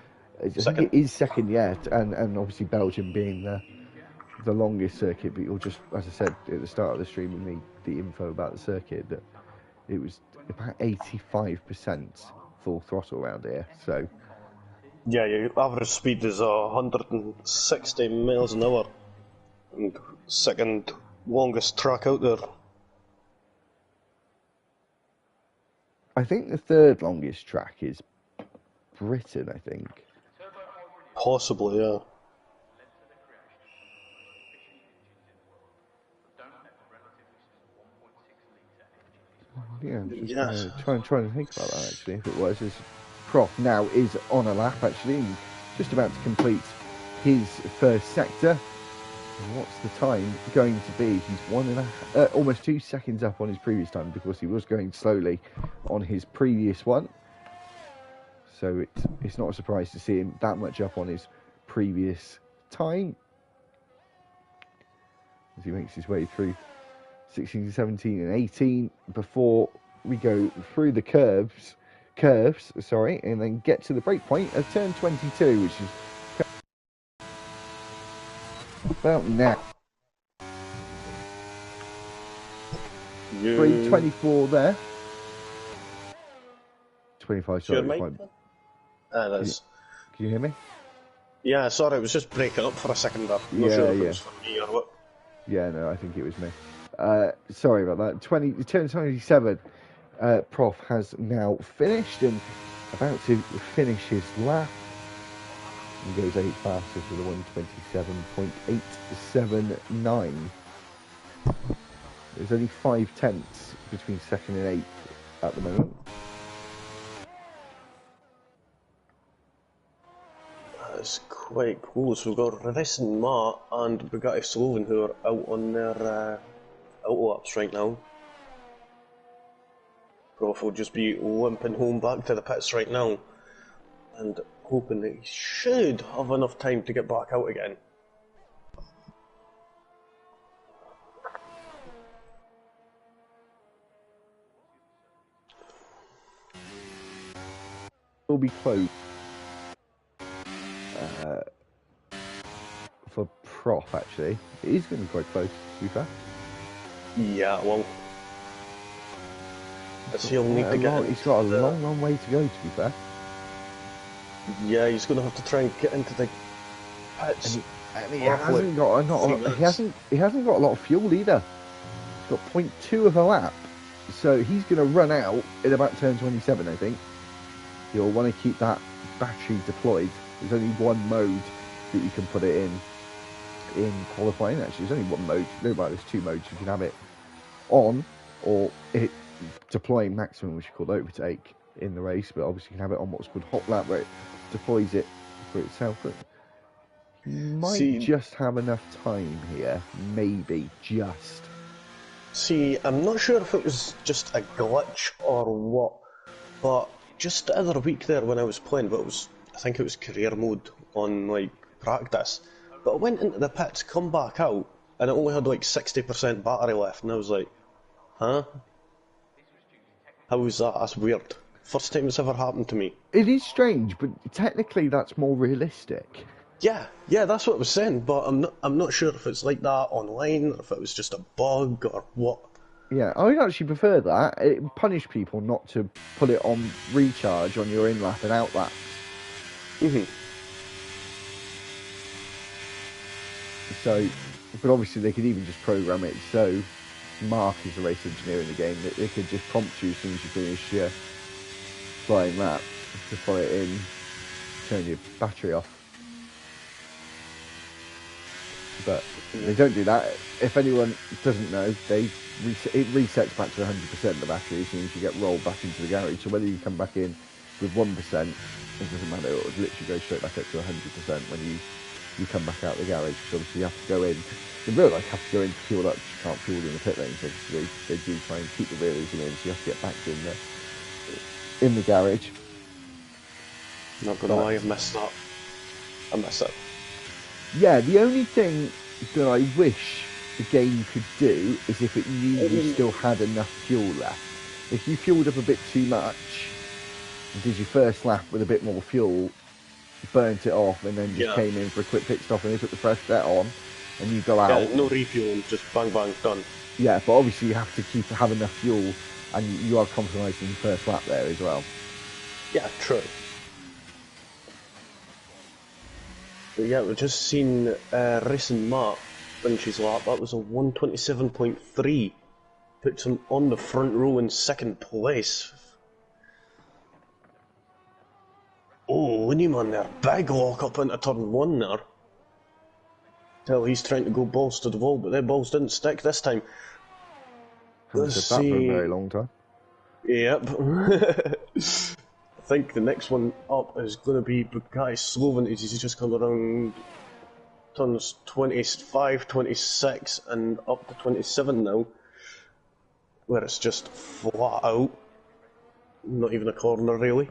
I think it is 2nd, yeah, and obviously Belgium being the longest circuit, but you'll just, as I said at the start of the stream, with the info about the circuit, that it was about 85% full throttle around here. So yeah, your average speed is 160 miles an hour, and second longest track out there. I think the third longest track is Britain, I think. Possibly, yeah. Yeah, I'm just trying to think about that, actually, if it was. As Prof now is on a lap, actually, and just about to complete his first sector. And what's the time going to be? He's almost 2 seconds up on his previous time, because he was going slowly on his previous one. So it's not a surprise to see him that much up on his previous time as he makes his way through 16, 17 and 18 before we go through the curves, and then get to the break point of turn 22, which is about now. 3:24 there. 25, sorry. That is. Can you hear me? Yeah, sorry, it was just breaking up for a second there. I'm not sure if it was for me or what. Yeah, no, I think it was me. Sorry about that. Turn 27, Prof has now finished and about to finish his lap. He goes 8 faster for the 127.879. There's only 5/10 between second and eighth at the moment. That's quite close. We've got Racing Matt and Bugatti Sloven who are out on their auto laps right now. Prof will just be limping home back to the pits right now and hoping that he should have enough time to get back out again. Will be close for Prof, actually. It is going to be quite close, to be fair. Yeah, well, he'll need to get. He's got a long way to go, to be fair. Yeah, he's going to have to try and get into the pits. And he hasn't got a lot of fuel either. He's got 0.2 of a lap, so he's going to run out in about turn 27, I think. You'll want to keep that battery deployed. There's only one mode that you can put it in qualifying. Actually, there's only one mode. There's two modes. You can have it on or it deploying maximum, which is called overtake in the race. But obviously, you can have it on what's called hot lap, where it deploys it for itself. But you might just have enough time here, maybe just. See, I'm not sure if it was just a glitch or what, but just the other week there when I was playing, I think it was career mode on like practice, but I went into the pits, come back out, and it only had like 60% battery left, and I was like, huh? How was that? That's weird. First time it's ever happened to me. It is strange, but technically that's more realistic. Yeah, that's what I was saying, but I'm not sure if it's like that online, or if it was just a bug, or what. Yeah, I would actually prefer that. It would punish people not to put it on recharge on your in-lap and out-lap. So, but obviously they could even just program it so Mark is the race engineer in the game, that they could just prompt you as soon as you finish your flying lap to fly it in, turn your battery off. But they don't do that. If anyone doesn't know, it resets back to 100% the battery as soon as you get rolled back into the garage. So whether you come back in with 1%, it doesn't matter. It would literally go straight back up to 100% when you come back out of the garage. So obviously you have to go in. In real life, you have to go in to fuel up. You can't fuel in the pit lanes. Obviously, they do try and keep the wheelies in, so you have to get back in the garage. Not gonna lie, I messed that. Yeah, the only thing that I wish the game could do is if it knew you still had enough fuel left. If you fueled up a bit too much, did your first lap with a bit more fuel, burnt it off, and then just came in for a quick pit stop and they put the fresh jet on, and you go out. Yeah, no refuel, just bang bang, done. Yeah, but obviously you have to have enough fuel, and you are compromising the first lap there as well. Yeah, true. But yeah, we've just seen Racing Matt finish his lap. That was a 1:27.3. Puts him on the front row in second place. Oh, Winnieman there. Big lock up into turn 1 there. Tell he's trying to go balls to the wall, but their balls didn't stick this time. Haven't said that for a very long time. Yep. I think the next one up is going to be Bugatti Sloven. He's just come around turns 25, 26 and up to 27 now, where it's just flat out. Not even a corner really.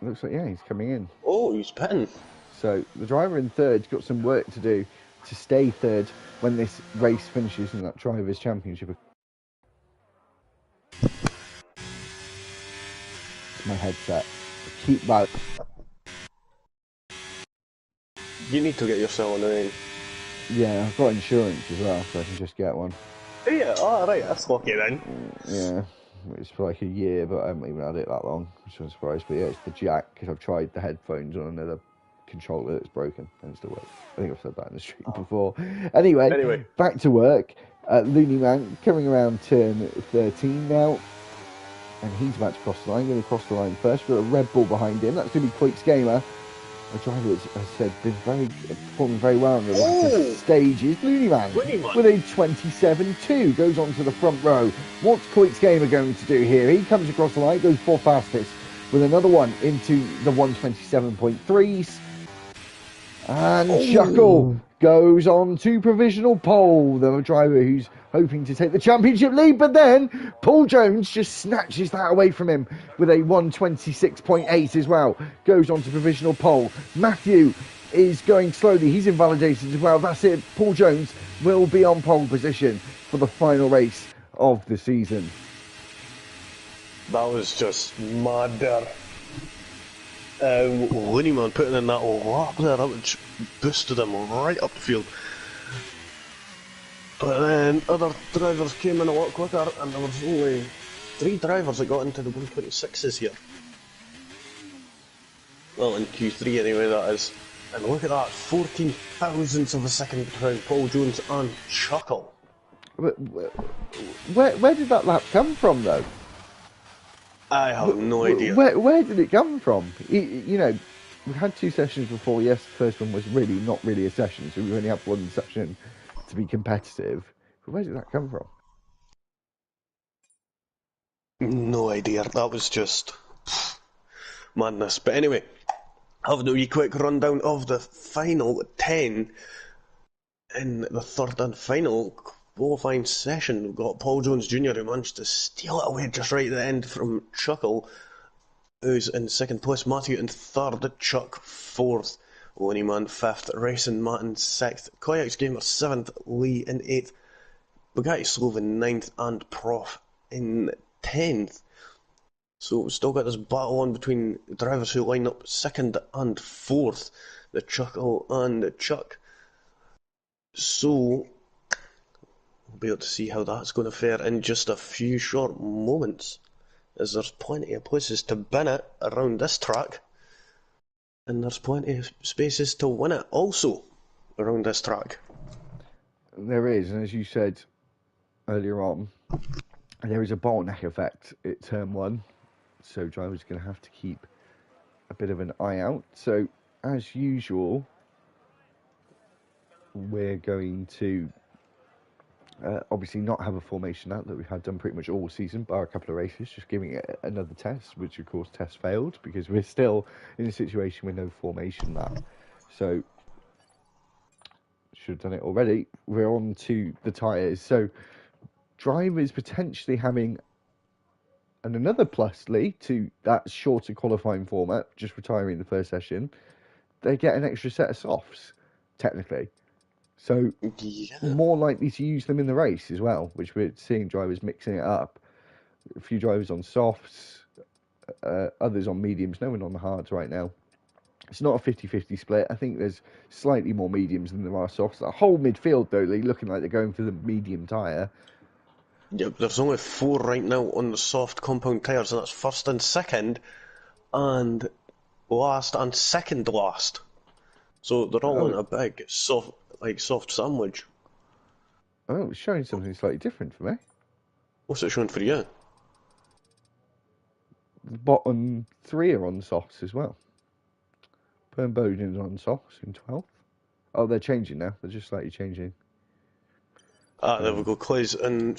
Looks like, yeah, he's coming in. Oh, he's pitting. So the driver in third's got some work to do to stay third when this race finishes in that Drivers' Championship. It's my headset. Keep that. You need to get yourself on the name. Yeah, I've got insurance as well, so I can just get one. Yeah, alright, that's lucky then. Yeah, it's for like a year, but I haven't even had it that long, which I'm surprised. But yeah, it's the jack, because I've tried the headphones on another controller that's broken, and it still works. I think I've said that in the stream before. Anyway, back to work. Looney Man coming around turn 13 now, and he's about to cross the line. Going to cross the line first. We've got a Red Bull behind him. That's going to be Quakes Gamer. The driver, as I said, performing very well in the last stages. Looney Man with a 27.2 goes on to the front row. What's Quakes Gamer going to do here? He comes across the line, goes 4th fastest with another one into the 1:27.3s. And Chuckle goes on to provisional pole. The driver who's hoping to take the championship lead, but then Paul Jones just snatches that away from him with a 1:26.8 as well. Goes on to provisional pole. Matthew is going slowly. He's invalidated as well. That's it. Paul Jones will be on pole position for the final race of the season. That was just mad there. Winnieman putting in that lap there, that boosted him right up the field. But then other drivers came in a lot quicker, and there was only 3 drivers that got into the 126s here. Well, in Q3 anyway, that is. And look at that, 14 thousandths of a second behind Paul Jones and Chuckle. Where did that lap come from, though? I have no idea. Where did it come from? You know, we've had 2 sessions before. Yes, the first one was really not really a session, so we only have 1 session to be competitive. But where did that come from? No idea. That was just madness. But anyway, having a wee quick rundown of the final 10 in the third and final qualifying session. We've got Paul Jones Jr. who managed to steal it away just right at the end from Chuckle, who's in second place. Matthew in third, Chuck fourth, Winnieman fifth, Racing Matt in sixth, Koyaks Gamer seventh, Lee in eighth, Bugatti Sloven ninth, and Prof in 10th. So we've still got this battle on between drivers who line up second and fourth, the Chuckle and the Chuck. So we'll be able to see how that's going to fare in just a few short moments, as there's plenty of places to bin it around this track, and there's plenty of spaces to win it also around this track. There is, and as you said earlier on, there is a bottleneck effect at turn 1, so drivers are going to have to keep a bit of an eye out. So as usual, we're going to obviously not have a formation out that we've had done pretty much all season, bar a couple of races, just giving it another test, which of course test failed because we're still in a situation with no formation map. So should have done it already. We're on to the tyres. So drivers potentially having another plus lead to that shorter qualifying format, just retiring the first session, they get an extra set of softs, technically. So more likely to use them in the race as well, which we're seeing drivers mixing it up. A few drivers on softs, others on mediums, no one on the hards right now. It's not a 50-50 split. I think there's slightly more mediums than there are softs. The whole midfield, though, they're looking like they're going for the medium tyre. Yeah, there's only 4 right now on the soft compound tyres, and that's first and second, and last and second last. So they're all in a big soft sandwich. Oh, it's showing something slightly different for me. What's it showing for you? The bottom 3 are on softs as well. Bowden's on softs in 12th. Oh, they're changing now. They're just slightly changing. There we go. Clay's on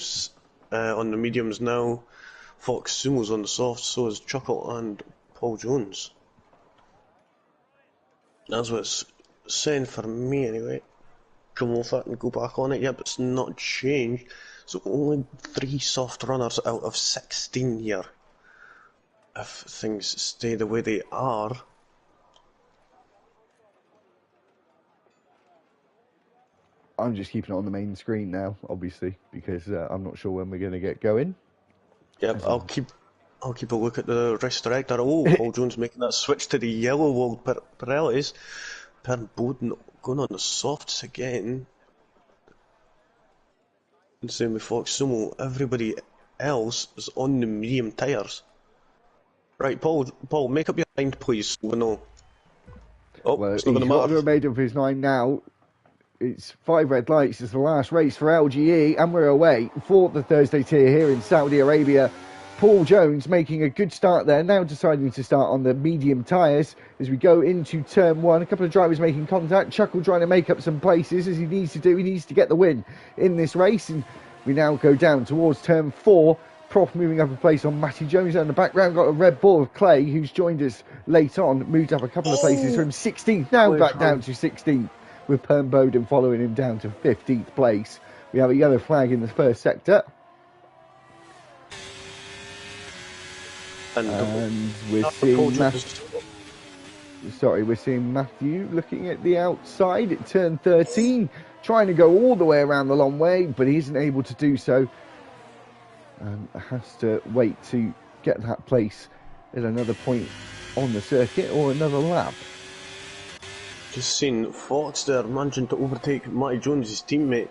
the mediums now. Fox Sumo's on the softs, so is Chuckle and Paul Jones. That's what it's saying for me anyway. Come off it and go back on it. Yep, it's not changed. So only 3 soft runners out of 16 here. If things stay the way they are. I'm just keeping it on the main screen now, obviously, because I'm not sure when we're going to get going. Yep, I'll keep a look at the race director. Oh, Paul Jones making that switch to the yellow walled Pirellis. Per Bowden going on the softs again. And same with Fox Sumo. Everybody else is on the medium tyres. Right, Paul, make up your mind, please. So we know. Oh, well, it's not going to matter. He's made up his mind now. It's 5 red lights. It's the last race for LGE, and we're away for the Thursday tier here in Saudi Arabia. Paul Jones making a good start there, now deciding to start on the medium tyres as we go into turn 1. A couple of drivers making contact. Chuckle trying to make up some places as he needs to do. He needs to get the win in this race, and we now go down towards turn 4. Prof moving up a place on Matty Jones. In the background, got a red ball of Clay, who's joined us late on, moved up a couple of places from 16th, now back down to 16th, with Pern Bowden following him down to 15th place. We have a yellow flag in the first sector. And we're seeing Matthew looking at the outside at turn 13, trying to go all the way around the long way, but he isn't able to do so. And has to wait to get that place at another point on the circuit or another lap. Just seen Fox there managing to overtake Matty Jones, his teammate,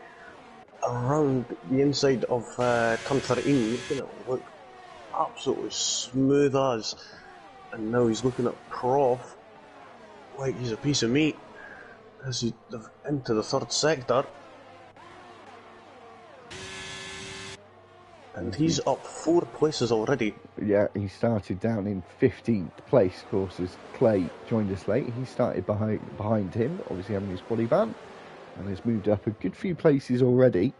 around the inside of turn 13. Making it look absolutely smooth as. And now he's looking at Prof like he's a piece of meat as he's into the third sector. And he's up 4 places already. Yeah, he started down in 15th place, of course, as Clay joined us late. He started behind him, obviously having his body ban, and has moved up a good few places already.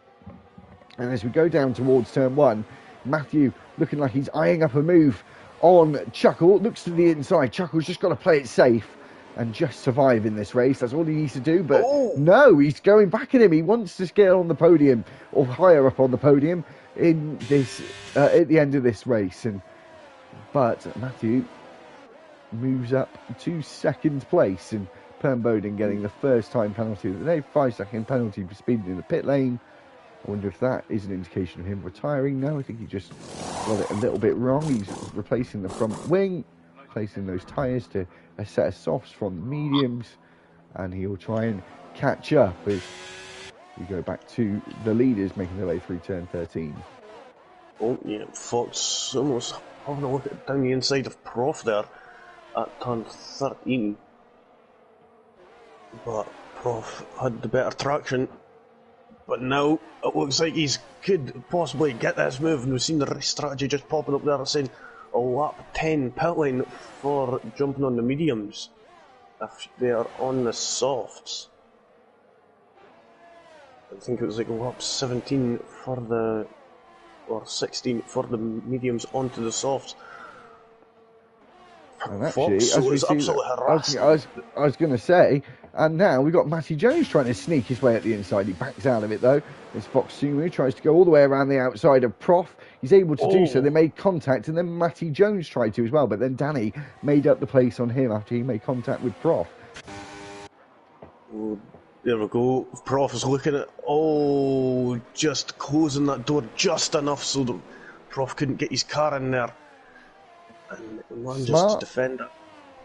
And as we go down towards turn 1, Matthew looking like he's eyeing up a move on Chuckle. Looks to the inside. Chuckle's just got to play it safe and just survive in this race. That's all he needs to do. But no, he's going back at him. He wants to get on the podium or higher up on the podium in this at the end of this race, but Matthew moves up to 2nd place, and Pern Bowden getting the first time penalty of the day, 5-second penalty for speeding in the pit lane. I wonder if that is an indication of him retiring. No, I think he just got it a little bit wrong. He's replacing the front wing, placing those tyres to a set of softs from the mediums, and he'll try and catch up as we go back to the leaders making their way through turn 13. Oh yeah, Fox almost having a look at down the inside of Prof there at turn 13. But Prof had the better traction. But now it looks like he could possibly get this move, and we've seen the race strategy just popping up there saying a lap 10 pit lane for jumping on the mediums if they are on the softs. I think it was like lap 17 for the, or 16 for the mediums onto the softs. And actually, Fox was absolutely harassed. I was going to say, and now we've got Matty Jones trying to sneak his way at the inside. He backs out of it though. As Fox Sumo tries to go all the way around the outside of Prof. He's able to do so. They made contact, and then Matty Jones tried to as well. But then Danny made up the place on him after he made contact with Prof. There we go. Prof is looking at, just closing that door just enough so that Prof couldn't get his car in there. And manages to defend it.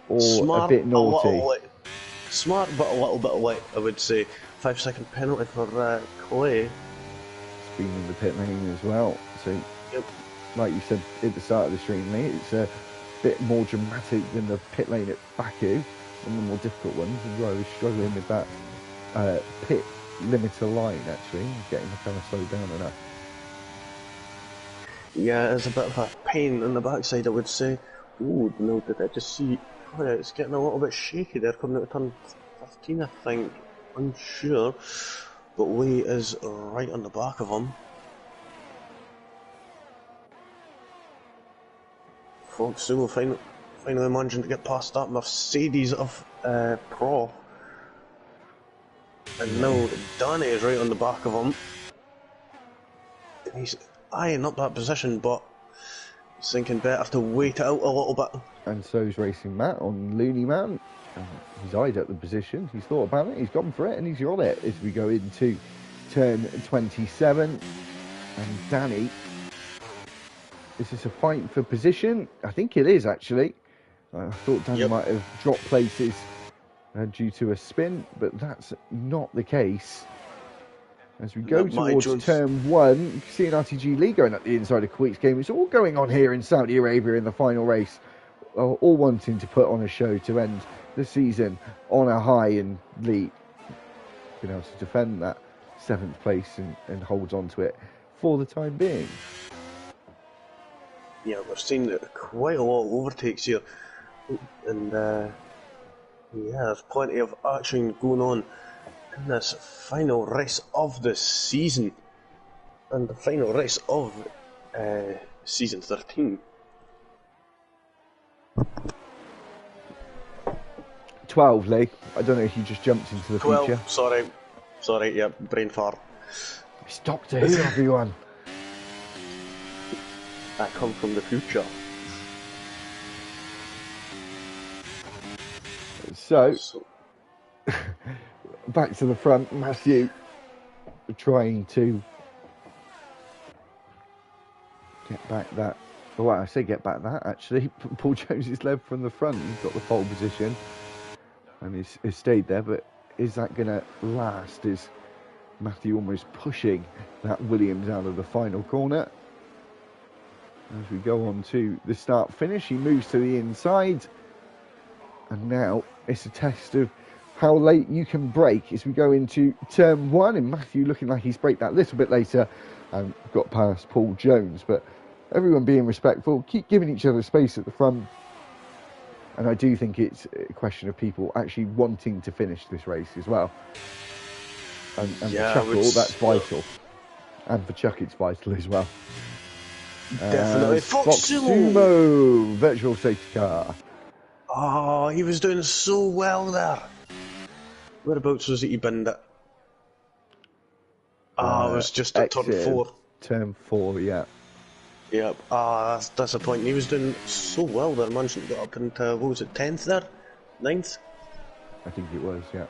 or a bit naughty? Smart, but a little bit late, I would say. 5-second penalty for Clay. It's been in the pit lane as well. So, Yep. like you said at the start of the stream, mate, it's a bit more dramatic than the pit lane at Baku, one of the more difficult ones. And I was struggling with that pit limiter line, actually, getting the kind of slowed down enough. Yeah, it's a bit of a pain in the backside, I would say. Ooh, no, did I just see... Oh, yeah, it's getting a little bit shaky there, coming out of turn 15, I think. Unsure. But Lee is right on the back of him. Folks, soon we'll finally managing to get past that Mercedes of Pro. And now Danny is right on the back of him. And he's eyeing up that position, but he's thinking better to wait it out a little bit. And so's Racing Matt on Looney Man. He's eyed up the position, he's thought about it, he's gone for it, and he's on it as we go into turn 27. And Danny, is this a fight for position? I think it is, actually. I thought Danny might have dropped places due to a spin, but that's not the case. As we go towards turn 1, you can see an RTG Lee going up the inside of Quick's game. It's all going on here in Saudi Arabia in the final race, all wanting to put on a show to end the season on a high, and Lee been able to defend that 7th place and holds on to it for the time being. Yeah, we're seeing quite a lot of overtakes here, and yeah, there's plenty of action going on in this final race of the season, and the final race of season 13. 12, Lee. I don't know if you just jumped into the 12, future. Sorry, yeah, brain fart. It's Doctor Who, everyone. I come from the future. So back to the front, Matthew trying to get back that. Well, I say get back that, actually. Paul Jones is led from the front. He's got the pole position and he's stayed there, but is that going to last? Is Matthew almost pushing that Williams out of the final corner? As we go on to the start-finish, he moves to the inside. And now it's a test of how late you can brake as we go into turn 1. And Matthew looking like he's braked that little bit later and got past Paul Jones. But everyone being respectful, keep giving each other space at the front. And I do think it's a question of people actually wanting to finish this race as well. And yeah, for Chuckle, that's vital. And for Chuck, it's vital as well. Definitely. Foxumo, virtual safety car. Oh, he was doing so well there. Whereabouts was it he binned it? It was just at turn 4. Turn 4, yeah. Yep. That's disappointing. He was doing so well there, managed to get up into, what was it, 10th there? 9th? I think it was, yeah.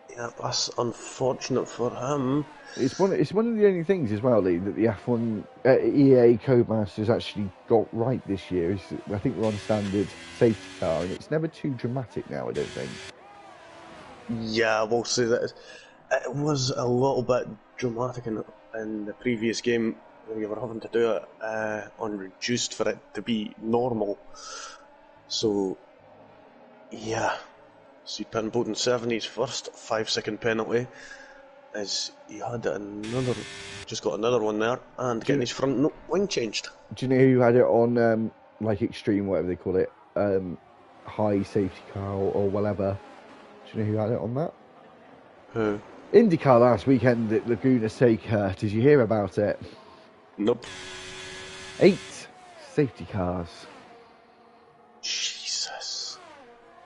Yeah, that's unfortunate for him. It's one of the only things as well, Lee, that the F1 EA Codemasters actually got right this year. Is I think we're on standard safety car, and it's never too dramatic now, I don't think. Yeah, we'll say that it was a little bit dramatic in the previous game. You were having to do it on reduced for it to be normal. So, yeah. See, Pinbot in 70's first 5-second penalty as he had just got another one there, and getting his front wing changed. Do you know who had it on, like extreme, whatever they call it, high safety car or whatever? Do you know who had it on that? Who? IndyCar last weekend at Laguna Seca. Did you hear about it? Nope. 8 safety cars. Jesus.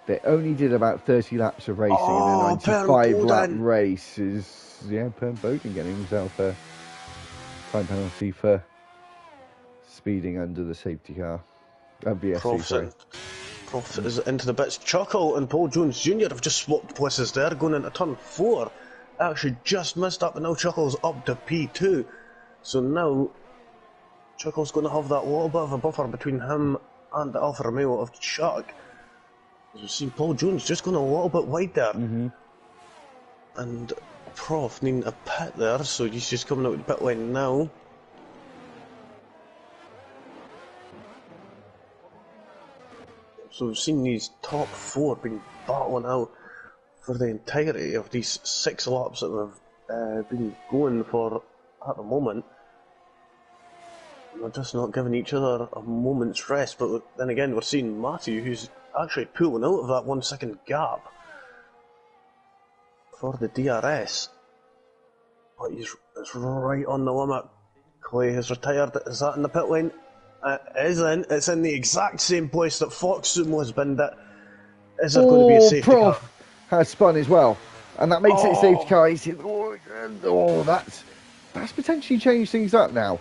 They only did about 30 laps of racing in a 95-lap race. Pern Bowden getting himself a time penalty for speeding under the safety car. Prof is into the bits. Chuckle and Paul Jones Jr. have just swapped places there, going into turn 4. Actually just missed up, and now Chuckle's up to P2. So now Chuckle's going to have that little bit of a buffer between him and the Alfa Romeo of Chuck. We've seen Paul Jones just going a little bit wide there. Mm-hmm. And Prof needing a pit there, so he's just coming out with the pit lane now. So we've seen these top 4 been battling out for the entirety of these 6 laps that we've been going for at the moment. We're just not giving each other a moment's rest, but then again we're seeing Matthew, who's actually pulling out of that 1 second gap for the DRS. But it's right on the limit. Clay has retired. Is that in the pit lane? It is in. It's in the exact same place that Fox Sumo has been. Is there going to be a safety Prof car? has spun as well, and that makes it a safety car. That's potentially changed things up now.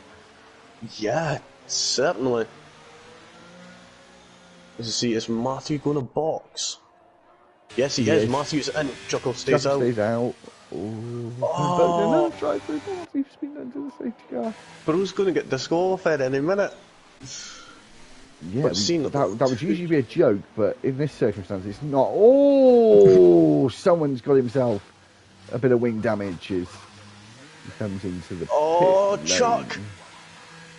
Yeah, certainly. As you see, is Matthew going to box? Yes, he is. Matthew's in. Chuckle stays out. Stays out. No, drive through. Matthew's been into the safety car. Bro's going to get disqualified any minute. Yeah, that would usually be a joke, but in this circumstance, it's not. Someone's got himself a bit of wing damage as he comes into the pit Chuck! lane.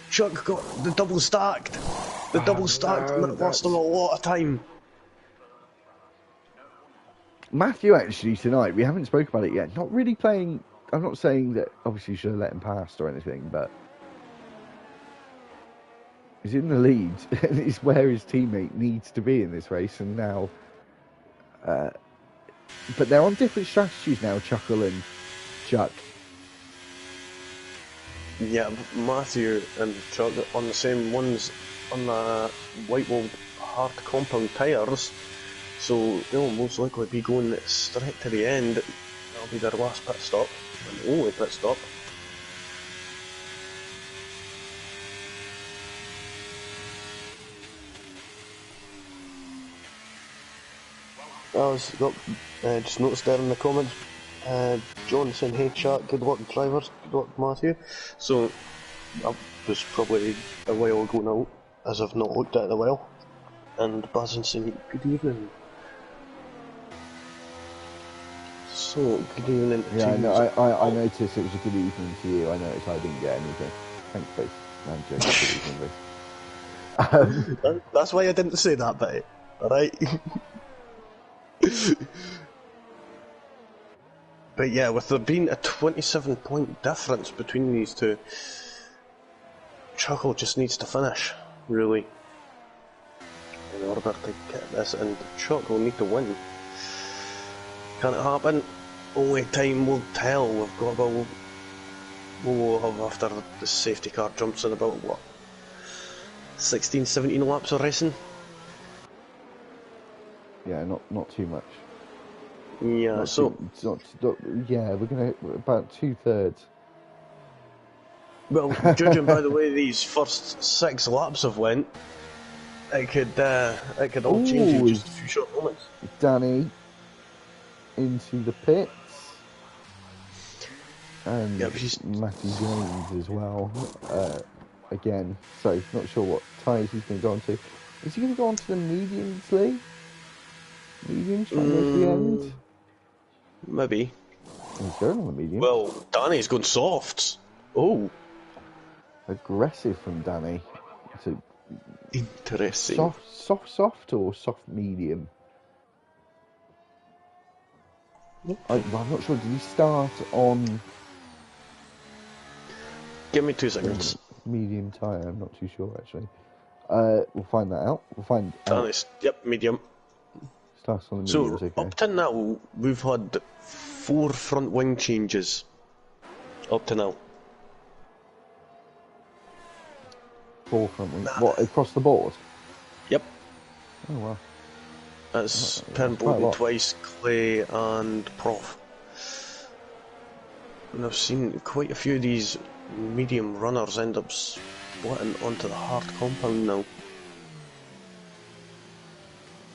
Chuck got the double stacked. And it lost him a lot of time. Matthew, actually, tonight, we haven't spoken about it yet, not really playing. I'm not saying that obviously you should have let him past or anything, but he's in the lead, and it's where his teammate needs to be in this race, and now. But they're on different strategies now, Chuckle and Chuck. Yeah, Matthew and Chuck on the same ones on the white walled hard compound tyres, so they'll most likely be going straight to the end. That'll be their last pit stop, and only pit stop. Just noticed there in the comments, John saying, "Hey chat, good luck drivers, good luck Matthew." So that was probably a while ago now, as I've not looked at it a while. And Buzzing saying, "Good evening." So good evening. Yeah, I noticed it was a good evening to you. I noticed I didn't get anything. Thanks, Face. I'm joking. Good evening, That's why I didn't say that bit. Alright. But yeah, with there being a 27-point difference between these two, Chuckle just needs to finish, really, in order to get this, and Chuck will need to win. Can it happen? Only time will tell. We've got about, we'll have after the safety car jumps in about, what, 16, 17 laps of racing? Yeah, not too much. Yeah, we're gonna about 2/3. Well, judging by the way these first 6 laps have went, it could all change in just a few short moments. Danny into the pits, and Matthew Jones as well. Again, so not sure what tyres he's going to go on to. Is he going to go on to the mediums, Lee? Mediums trying to go to the end? Maybe. He's going on the medium. Well, Danny's going softs. Oh. Aggressive from Danny. So interesting. Soft or soft medium? I'm not sure. Did he start on... Give me 2 seconds. Medium tyre, I'm not too sure actually. We'll find that out. Danny's, yep, medium. Starts on the mediums, okay. Up to now, we've had 4 front wing changes. Up to now. 4 front wing. What, across the board? Yep. Oh wow. That's Pernbolden twice, Clay and Prof. And I've seen quite a few of these medium runners end up splitting onto the hard compound now.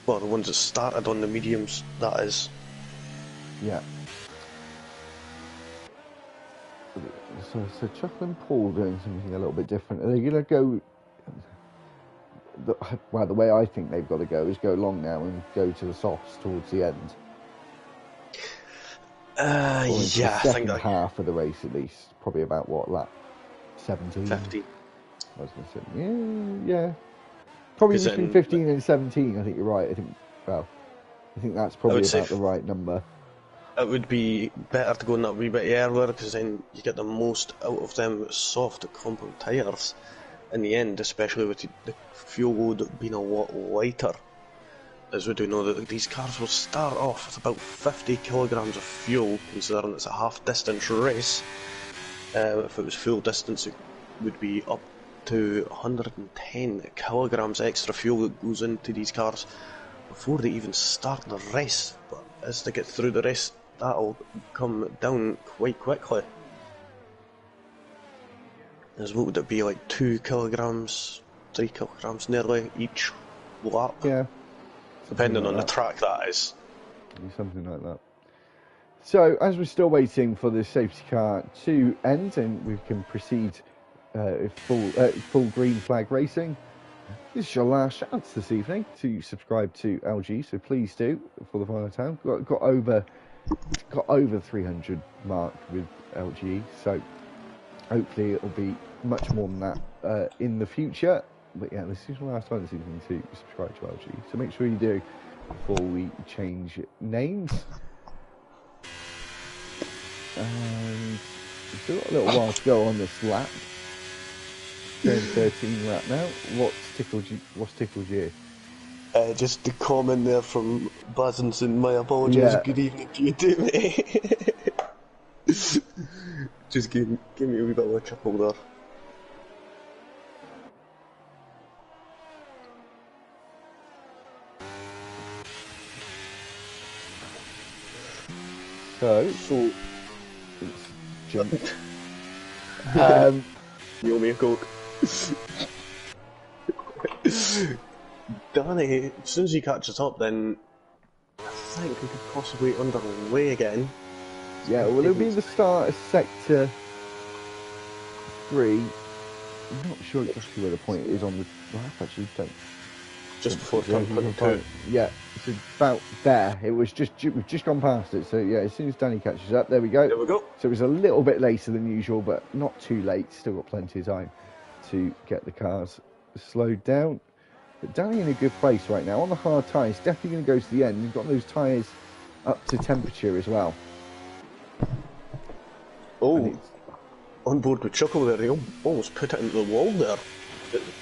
Well, the ones that started on the mediums, that is. Yeah. So Chuck and Paul doing something a little bit different. Are they going to go... well, the way I think they've got to go is go long now and go to the softs towards the end. Or into Yeah, the I second think half of the race at least. Probably about what, lap 17? 50. I was going to say, yeah. Probably between 15 and 17. I think you're right. I think that's probably about the right number. It would be better to go in that wee bit earlier, because then you get the most out of them soft compact tyres in the end, especially with the fuel load being a lot lighter. As we do know that these cars will start off with about 50 kilograms of fuel, considering it's a half distance race. If it was full distance, it would be up to 110 kilograms extra fuel that goes into these cars before they even start the race. But as they get through the race, that'll come down quite quickly. As what would it be, like 2 kilograms, 3 kilograms nearly each lap? Yeah. Depending on the track, that is. Something like that. So, as we're still waiting for the safety car to end and we can proceed full green flag racing, this is your last chance this evening to subscribe to LG, so please do for the final time. Got over 300 mark with LGE, so hopefully it'll be much more than that in the future. But yeah, this is the last time this evening to subscribe to LG, so make sure you do before we change names. And we've still got a little while to go on this lap. Turn 13 lap now. What's tickled you? Just the comment there from Bazzinson, my apologies, Yeah. Good evening to you too, mate. Just give me a wee bit of a chuckle there. So it's jump. You owe me a Coke. Danny, as soon as he catches up, then I think we could possibly underway again. Yeah, well, it'll be the start of sector 3. I'm not sure exactly where the point is on the lap, actually. Just before turn 22. Yeah, it's about there. We've just gone past it. So yeah, as soon as Danny catches up, there we go. There we go. So it was a little bit later than usual, but not too late. Still got plenty of time to get the cars slowed down. But Danny in a good place right now on the hard tyres. Definitely going to go to the end. You've got those tyres up to temperature as well. Oh, on board with Chuckle there. He almost put it into the wall there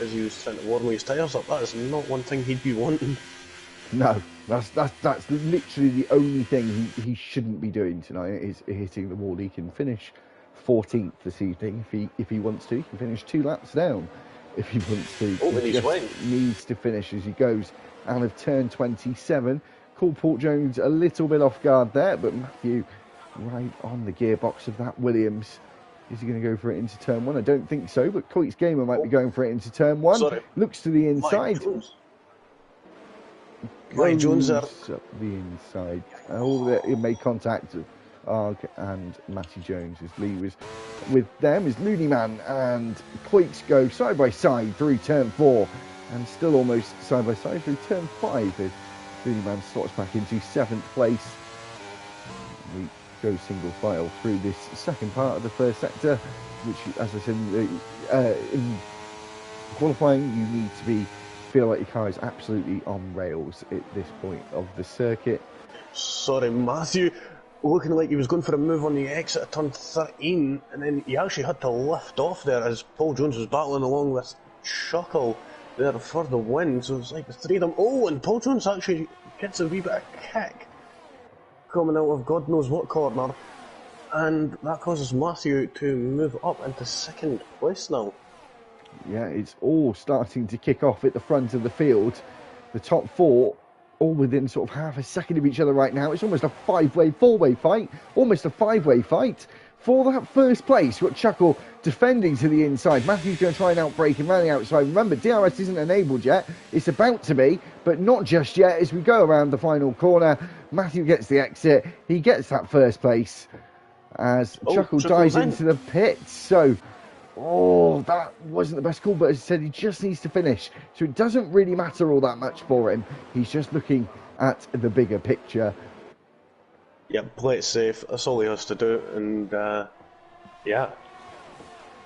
as he was trying to warm his tyres up. That is not one thing he'd be wanting. No, that's literally the only thing he shouldn't be doing tonight, is hitting the wall. He can finish 14th this evening if he wants to. He can finish 2 laps down if he wants to. Oh, and he needs to finish as he goes out of turn 27. Called Port Jones a little bit off guard there, but Matthew right on the gearbox of that Williams. Is he going to go for it into turn 1? I don't think so, but Coit's Gamer might be going for it into turn 1. Sorry. Looks to the inside. Mike Jones there. Up the inside. All that it made contact of Arg and Matty Jones as Lee was with them. Is Looney Man and Coits go side by side through turn 4 and still almost side by side through turn 5 as Looney Man slots back into 7th place. We go single file through this second part of the first sector, which, as I said, in qualifying you need to feel like your car is absolutely on rails at this point of the circuit. Sorry, Matthew, looking like he was going for a move on the exit of turn 13, and then he actually had to lift off there as Paul Jones was battling along with Chuckle there for the win. So it's like the three of them. Oh, and Paul Jones actually gets a wee bit of kick coming out of God knows what corner, and that causes Matthew to move up into 2nd place now. Yeah, it's all starting to kick off at the front of the field. The top 4 all within sort of half a second of each other right now. It's almost a 4-way fight, almost a 5-way fight for that first place. You've got Chuckle defending to the inside. Matthew's going to try and outbrake him around the outside. Remember, DRS isn't enabled yet. It's about to be, but not just yet. As we go around the final corner, Matthew gets the exit. He gets that first place as Chuckle dives into the pit. So Oh, that wasn't the best call, but as I said, he just needs to finish. So it doesn't really matter all that much for him. He's just looking at the bigger picture. Yeah, play it safe. That's all he has to do, and yeah.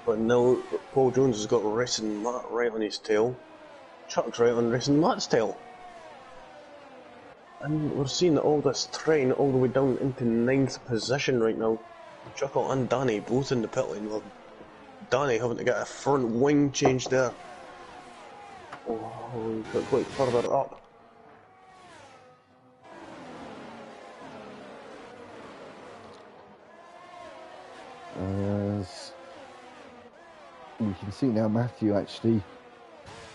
But now Paul Jones has got Racing Matt right on his tail. Chuck's right on Racing Matt's tail. And we're seeing all this train all the way down into 9th position right now. Chuckle and Danny both in the pit lane. Well, Danny having to get a front wing change there. Oh, he's got quite further up. As we can see now, Matthew actually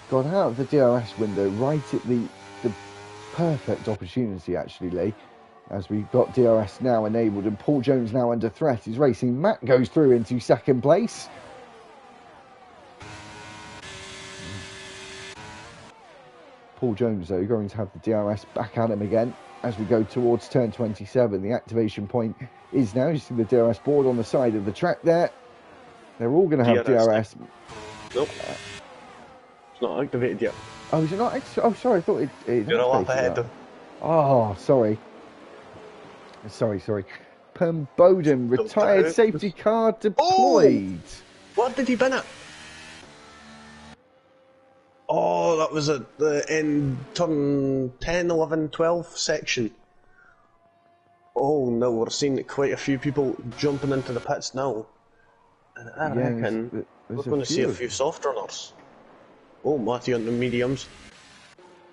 got out of the DRS window right at the perfect opportunity, actually, Lee, as we've got DRS now enabled and Paul Jones now under threat. He's racing. Matt goes through into second place. Paul Jones, though, going to have the DRS back at him again as we go towards turn 27. The activation point is now. You see the DRS board on the side of the track there. They're all going to have DRS. Nope. It's not activated yet. Oh, is it not? Oh, sorry. I thought it You're a lap ahead. Oh, sorry. Sorry. Bowden, retired safety car deployed. Oh! What did he bin at? Oh, that was at the end turn 10, 11, 12 section. Oh no, we're seeing quite a few people jumping into the pits now. And I reckon we're going to see a few soft runners. Oh, Matthew on the mediums.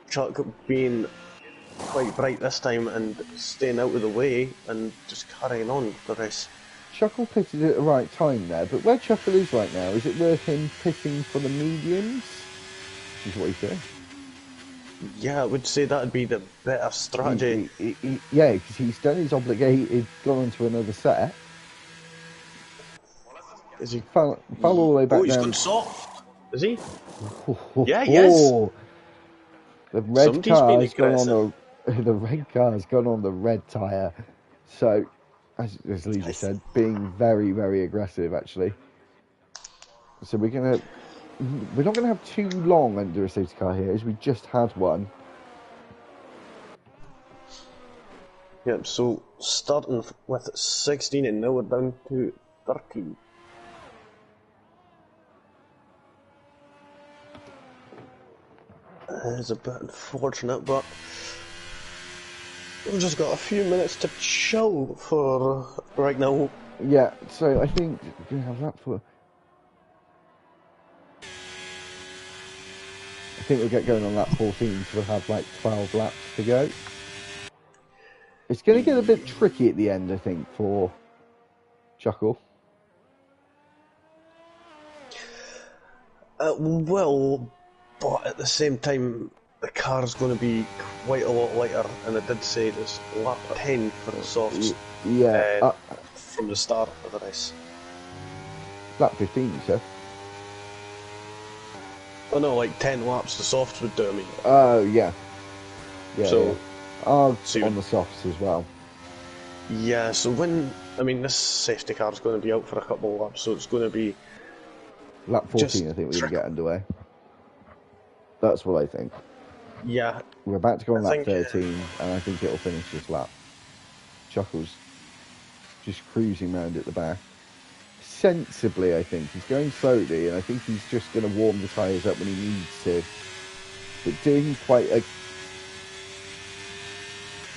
Chuck being quite bright this time and staying out of the way and just carrying on the race. Chuckle pitted at the right time there, but where Chuckle is right now, is it worth him pitting for the mediums? Is what he's doing. Yeah, I would say that'd be the better strategy. Yeah, because he's done his obligated, gone on to another set. Is he? Fell all the way back down. Oh, he's gone soft. Is he? Yeah, he is. The red car's gone on the red tyre. So, as Lee just said, being very, very aggressive actually. So we're not gonna have too long under a safety car here, as we just had one. Yep. So starting with 16 and now we're down to 13. It's a bit unfortunate, but we've just got a few minutes to chill for right now. Yeah, so I think we're going to have that for... I think we'll get going on lap 14, so we'll have like 12 laps to go. It's going to get a bit tricky at the end, I think, for Chuckle. Well... But at the same time, the car's going to be quite a lot lighter, and I did say it's lap 10 for the softs. Yeah. From the start of the race. Lap 15, you said? Oh no, like 10 laps the softs would do, I mean. Oh, yeah. So, on the softs as well. Yeah, so this safety car's going to be out for a couple of laps, so it's going to be... Lap 14, I think we're going to get underway. That's what I think. Yeah. We're about to go on lap 13, and I think it'll finish this lap. Chuckle's just cruising round at the back. Sensibly, I think. He's going slowly, and I think he's just going to warm the tyres up when he needs to. But doing quite a...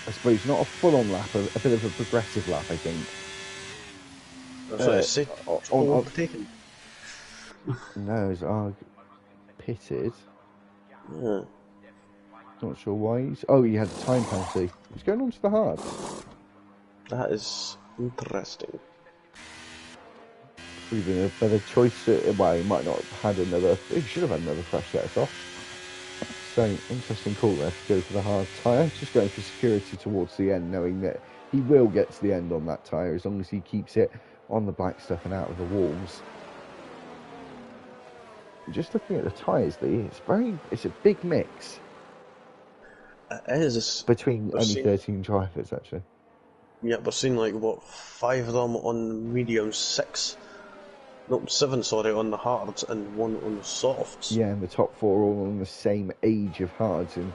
I suppose not a full-on lap, a bit of a progressive lap, I think. That's what I said. Overtaken. No, it's pitted. Yeah. Not sure why he's... Oh, he had a time penalty. He's going on to the hard. That is interesting. Would have been a better choice. Well, he might not have had another... He should have had another fresh set of softs. So, interesting call there to go for the hard tyre. Just going for security towards the end, knowing that he will get to the end on that tyre as long as he keeps it on the black stuff and out of the walls. Just looking at the tyres, Lee, it's a big mix. It is. Between only 13 drivers, actually. Yeah, we're seeing 5 of them on medium, 6 Nope, 7, sorry, on the hards and 1 on the softs. Yeah, and the top 4 are all on the same age of hards. And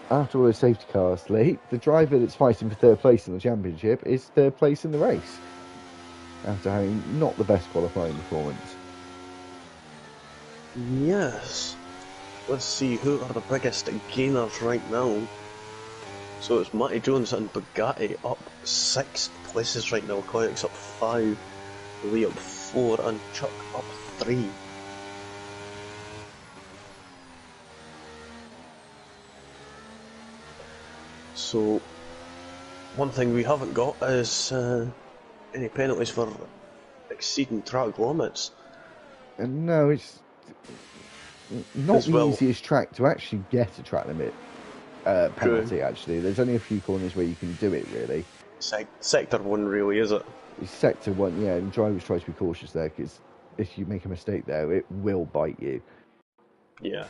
after all those safety cars late, the driver that's fighting for third place in the championship is third place in the race after having not the best qualifying performance. Yes. Let's see who are the biggest gainers right now. So it's Matty Jones and Bugatti up 6 places right now. Koyak's up 5, Lee up 4, and Chuck up 3. So, one thing we haven't got is any penalties for exceeding track limits. And no, it's not the easiest track to actually get a track limit penalty. True. Actually, there's only a few corners where you can do it. Really, sector 1, really, is it? It's sector 1, yeah. And drivers try to be cautious there because if you make a mistake there, it will bite you. Yeah,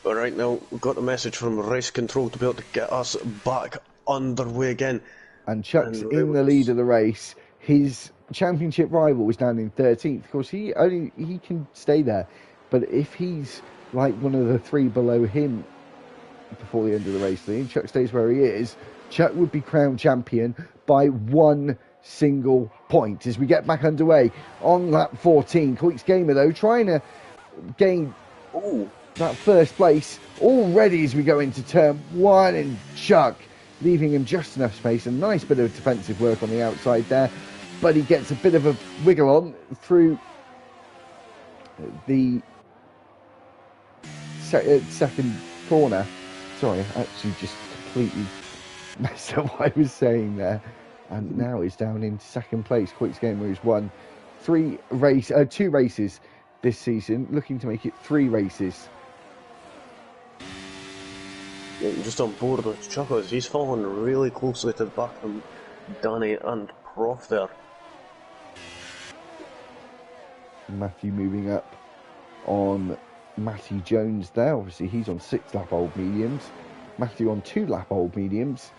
but right now we've got a message from race control to be able to get us back underway again. And Chuck's in the lead of the race. His championship rival was down in 13th. Of course, he can stay there, but if he's like one of the 3 below him before the end of the race, and Chuck stays where he is, Chuck would be crowned champion by 1 single point. As we get back underway on lap 14, Coix Gamer though trying to gain that first place already as we go into turn 1, and Chuck leaving him just enough space. A nice bit of defensive work on the outside there, but he gets a bit of a wiggle on through the second corner. Sorry, I actually just completely messed up what I was saying there. And now he's down in second place. Coix Gamer, who's won 2 races this season, looking to make it 3 races. Yeah, just on board with Chuckles, he's following really closely to the back of Danny and Prof there. Matthew moving up on Matty Jones there. Obviously, he's on 6 lap old mediums. Matthew on 2 lap old mediums.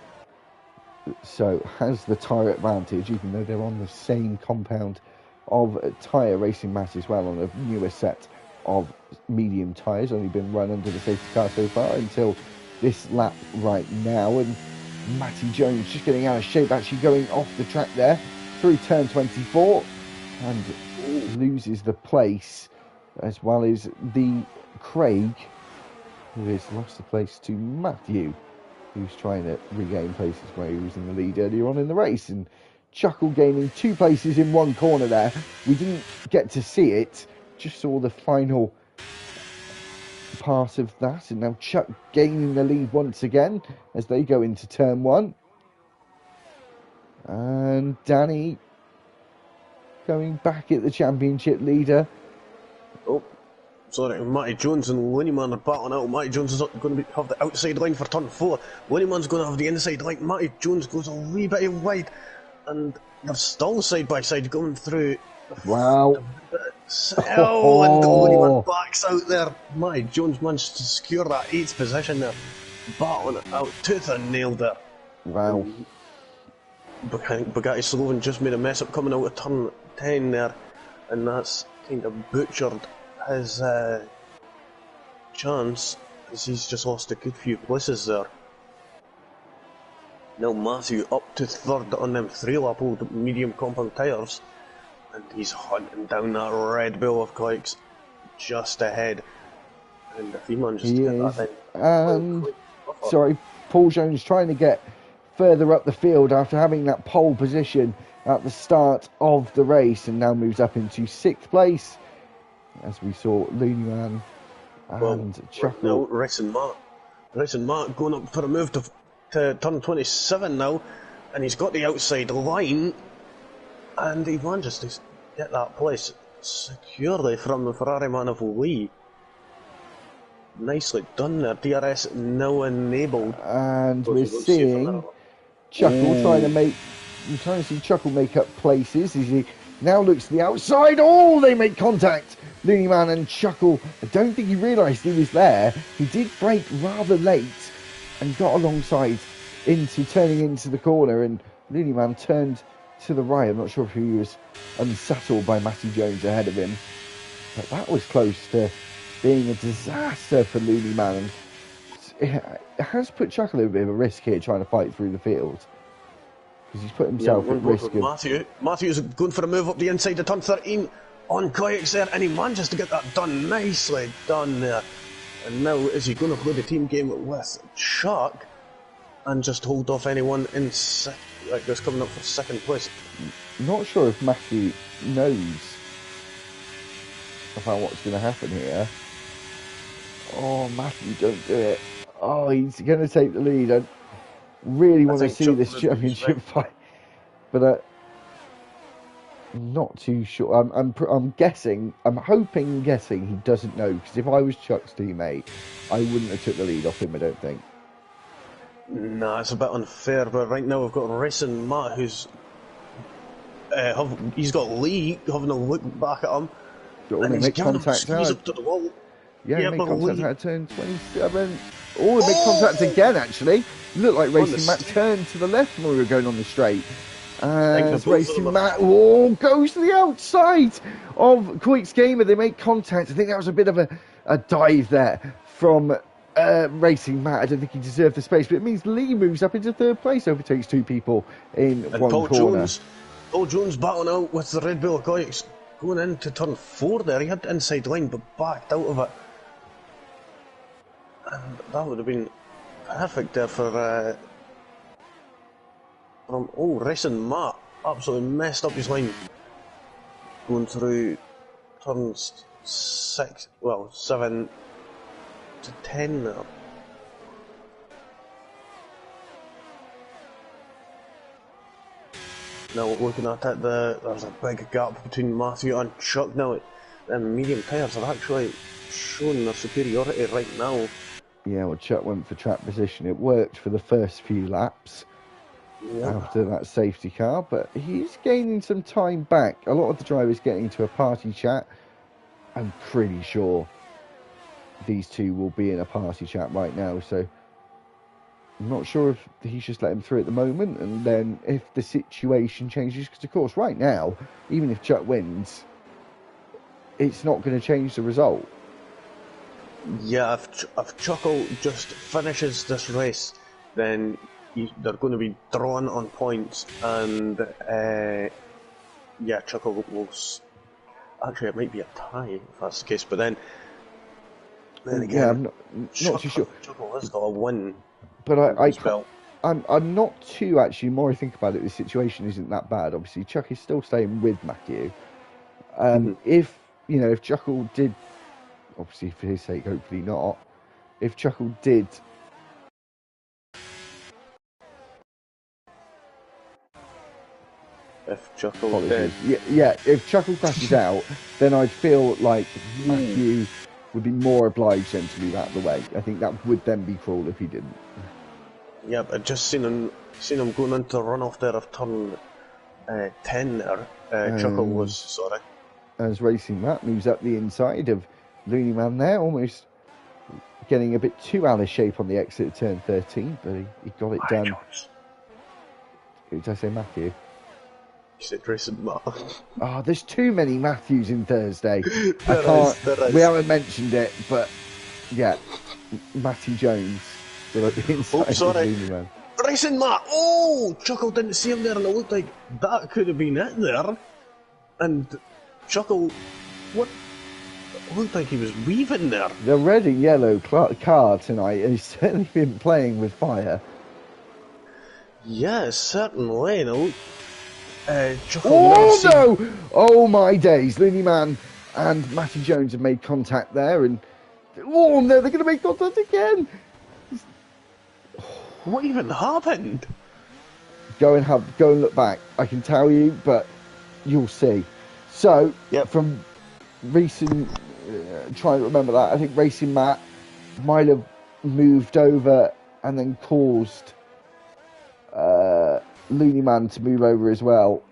So has the tyre advantage, even though they're on the same compound of tyre. Racing Matt as well on a newer set of medium tyres. Only been run under the safety car so far until this lap right now. And Matty Jones just getting out of shape, actually going off the track there through turn 24 and loses the place, as well as the Craig, who has lost the place to Matthew, who's trying to regain places where he was in the lead earlier on in the race. And Chuckle gaining 2 places in 1 corner there. We didn't get to see it, just saw the final part of that. And now Chuck gaining the lead once again as they go into turn 1. And Danny going back at the championship leader. Oh, sorry, Matty Jones and Looneyman are battling out. Matty Jones is going to have the outside line for turn 4. Looneyman's going to have the inside line. Matty Jones goes a wee bit wide, and they're still side by side going through. Wow. Oh, and Looneyman backs out there. Matty Jones managed to secure that 8th position there, battling it out tooth and nail there. Wow. Bugatti Slovan just made a mess up coming out of turn 10 there, and that's kind of butchered his chance, as he's just lost a good few places there. Now Matthew up to 3rd on them 3-lap old medium compound tyres, and he's hunting down that Red Bull of Coix just ahead. And if he manages to get that in. Sorry, Paul Jones trying to get further up the field after having that pole position at the start of the race, and now moves up into 6th place, as we saw Looneyman and Chuckle. Racing Matt going up for a move to turn 27 now, and he's got the outside line, and he manages to get that place securely from the Ferrari man of Lee. Nicely done there. DRS now enabled, and we're seeing Chuckle trying to see Chuckle make up places as he now looks to the outside. Oh, they make contact, Looneyman and Chuckle. I don't think he realised he was there. He did brake rather late and got alongside turning into the corner, and Looneyman turned to the right. I'm not sure if he was unsettled by Matty Jones ahead of him, but that was close to being a disaster for Looney Man. It has put Chuck a little bit of a risk here trying to fight through the field, because he's put himself at risk of... Matthew's going for a move up the inside of turn 13 on Koyaks there, and he manages to get that done. Nicely done there. And now is he going to play the team game with Chuck and just hold off anyone in that's coming up for second place? Not sure if Matthew knows about what's going to happen here. Oh, Matthew, don't do it. Oh, he's going to take the lead. I really want to see this championship fight, but I'm not too sure. I'm guessing. I'm guessing he doesn't know, because if I was Chuck's teammate, I wouldn't have took the lead off him. I don't think. Nah, it's a bit unfair. But right now we've got Racing Matt, who's he's got Lee having a look back at him, and he's make contact out. Up to the wall. Yeah, make contact at turn 27. Oh, they make contact again, actually. Looked like Racing Matt turned to the left when we were going on the straight. As Racing Matt goes to the outside of Quake's Gamer. They make contact. I think that was a bit of a dive there from Racing Matt. I don't think he deserved the space, but it means Lee moves up into third place, overtakes two people in one corner. Paul Jones battling out with the Red Bull Koyaks going into turn 4 there. He had the inside line but backed out of it. And that would have been perfect there for Racing Matt. Absolutely messed up his line going through turns 7 to 10 now. Now looking at it, there's a big gap between Matthew and Chuck now. The medium tyres are actually showing their superiority right now. Yeah, well, Chuck went for track position. It worked for the first few laps after that safety car, but he's gaining some time back. A lot of the drivers getting into a party chat. I'm pretty sure these two will be in a party chat right now, so I'm not sure if he's just let him through at the moment, and then if the situation changes, because of course right now, even if Chuck wins, it's not going to change the result. Yeah, if Chuckle just finishes this race, then they're going to be drawn on points, and Chuckle will... Actually, it might be a tie if that's the case, but then again, yeah, I'm not too sure. Chuckle has got a win. But I'm not too, actually, the more I think about it, the situation isn't that bad. Obviously, Chuck is still staying with Matthew. If Chuckle did, obviously for his sake, hopefully not, if Chuckle did if Chuckle if Chuckle crashes out, then I'd feel like Matthew would be more obliged then to move out of the way. I think that would then be cruel if he didn't. Yeah, but just seen him going into the runoff there of turn 10 there. Chuckle was, sorry. As Racing Matt moves up the inside of Looney Man there, almost getting a bit too out of shape on the exit of turn 13, but he got it done. Did I say Matthew? You said Racing Matt. Oh, there's too many Matthews in Thursday. There is. We haven't mentioned it, but yeah, Matty Jones. Sorry. Racing Matt. Chuckle didn't see him there, and it looked like that could have been it there. And Chuckle, looked like he was weaving there. The red and yellow car tonight has certainly been playing with fire. Yeah, certainly. No. No! Oh my days! Looney Man and Matty Jones have made contact there, and no, they're going to make contact again. What even happened? Go and look back. I can tell you, but you'll see. So, from Racing, trying to remember that, I think Racing Matt might have moved over and then caused Looney Man to move over as well.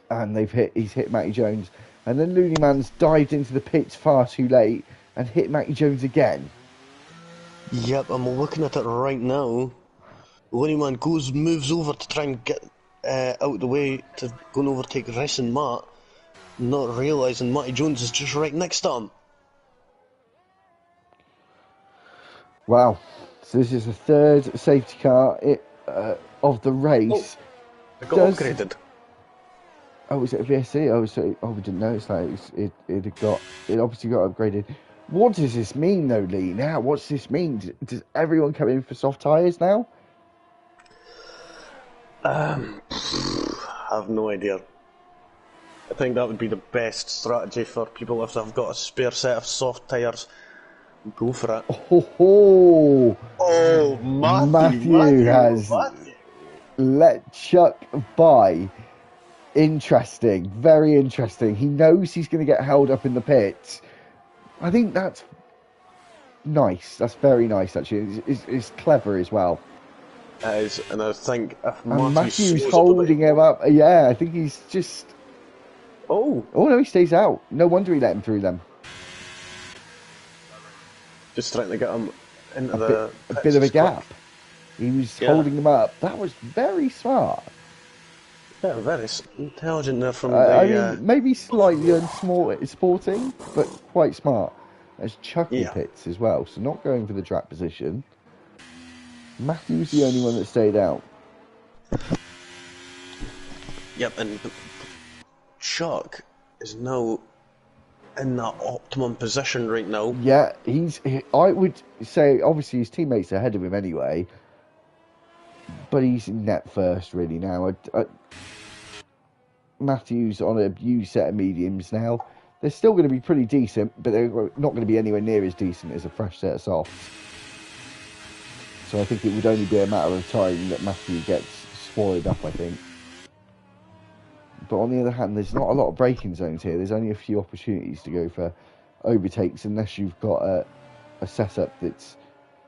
And he's hit Matty Jones. And then Looney Man's dived into the pits far too late and hit Matty Jones again. Yep, I'm looking at it right now. Looney Man moves over to try and get out the way to go and overtake Racing Matt, not realising Matty Jones is just right next to him. Wow. So this is the third safety car of the race. It got upgraded. Oh, was it a VSC? We didn't notice that. It obviously got upgraded. What does this mean, though, Lee? Now, what's this mean? Does everyone come in for soft tyres now? I have no idea. I think that would be the best strategy for people if they've got a spare set of soft tyres. Go for it. Oh, Matthew has let Chuck by. Interesting, very interesting. He knows he's going to get held up in the pits. I think that's nice. That's very nice, actually. It's clever as well. It is, and I think if Matthew's holding him up, yeah, I think he's just... Oh no, he stays out. No wonder he let him through them. Just trying to get him into a bit of a gap. He was holding him up. That was very smart. Yeah, very intelligent there from I mean, maybe slightly unsporting, but quite smart. There's chuckle pits as well, so not going for the track position. Matthew's the only one that stayed out. Yep, and Chuck is now in that optimum position right now. Yeah, I would say, obviously, his teammates are ahead of him anyway, but he's in net first, really, now. Matthews on a used set of mediums now. They're still going to be pretty decent, but they're not going to be anywhere near as decent as a fresh set of softs. So I think it would only be a matter of time that Matthew gets swallowed up, I think. But on the other hand, there's not a lot of braking zones here. There's only a few opportunities to go for overtakes unless you've got a setup that's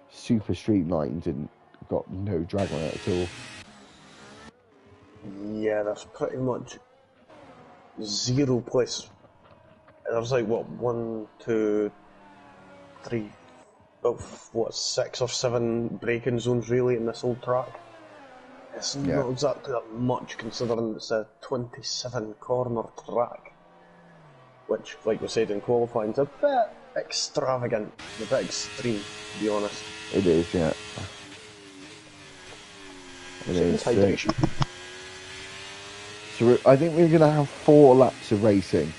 super streamlined and got no drag on it at all. Yeah, that's pretty much 0 place. There's like, what, 1, 2, 3, about, what, 6 or 7 braking zones really in this old track. It's not exactly that much considering it's a 27 corner track, which, like we said in qualifying, is a bit extravagant, a bit extreme, to be honest. It is, yeah. It is. So I think we're going to have 4 laps of racing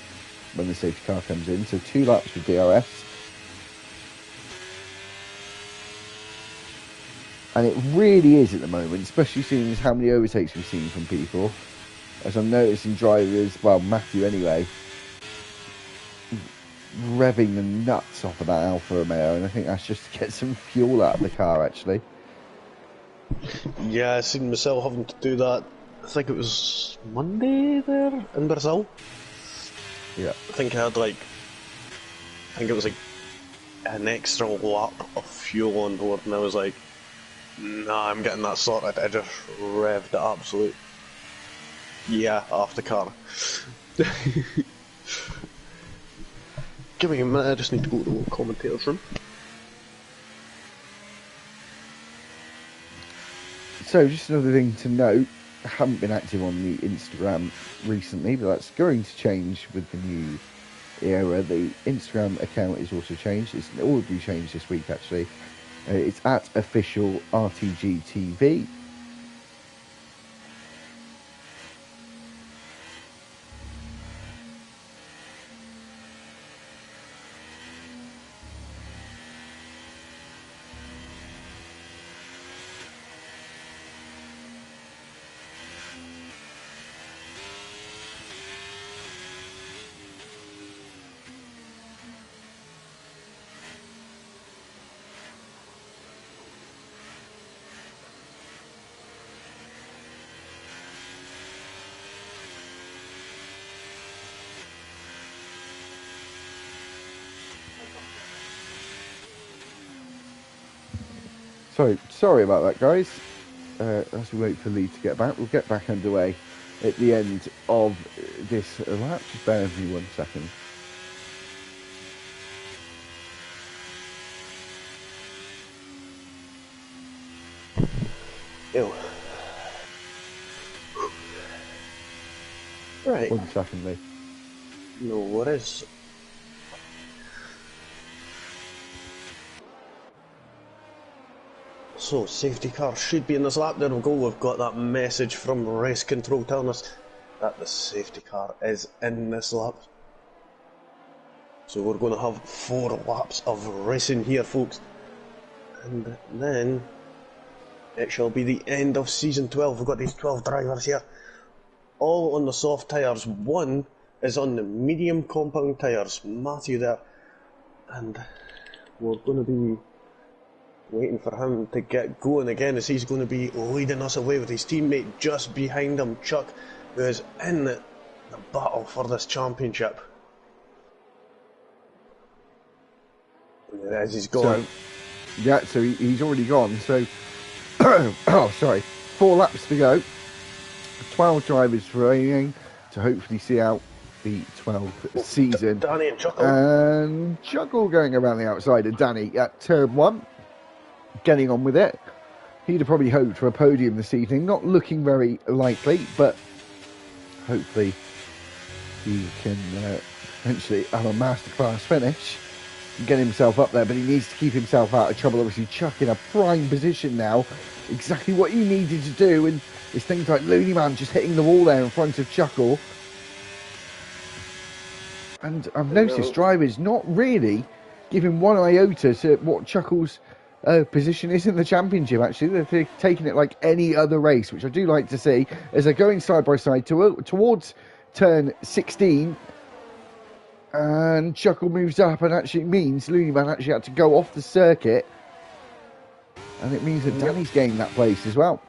when the safety car comes in. So 2 laps with DRS. And it really is at the moment, especially seeing how many overtakes we've seen from people. As I'm noticing drivers, well, Matthew anyway, revving the nuts off of that Alfa Romeo. And I think that's just to get some fuel out of the car, actually. Yeah, I seen myself having to do that. I think it was Monday there in Brazil. Yeah. I think it was like an extra lap of fuel on board, and I was like, nah, I'm getting that sorted. I just revved the absolute off the car. Give me a minute, I just need to go to the commentator's room. So, just another thing to note, I haven't been active on the Instagram recently, but that's going to change with the new era. The Instagram account is also changed. It's already changed this week, actually. It's at official RTG TV. Sorry about that, guys. As we wait for Lee to get back, we'll get back underway at the end of this lap. Just bear with me 1 second. Ew. Right. 1 second, Lee. No worries. So, safety car should be in this lap. There we go. We've got that message from race control telling us that the safety car is in this lap. So we're going to have 4 laps of racing here, folks. And then it shall be the end of season 12. We've got these 12 drivers here, all on the soft tyres. 1 is on the medium compound tyres, Matthew there. And we're going to be waiting for him to get going again, as he's going to be leading us away with his teammate just behind him, Chuck, who is in the battle for this championship. As he's gone. So he's already gone. So, oh, sorry. 4 laps to go. 12 drivers remaining to hopefully see out the 12th season. Danny and Chuckle. And Chuckle going around the outside of Danny at turn 1. Getting on with it. He'd have probably hoped for a podium this evening. Not looking very likely, but hopefully he can eventually have a masterclass finish and get himself up there. But he needs to keep himself out of trouble. Obviously, Chuck in a prime position now. Exactly what he needed to do. And it's things like Looney Man just hitting the wall there in front of Chuckle. And I've noticed drivers not really giving one iota to what Chuckle's position is in the championship. Actually, they're taking it like any other race, which I do like to see, as they're going side by side towards turn 16, and Chuckle moves up, and actually means Looney Man actually had to go off the circuit, and it means that Danny's gained that place as well.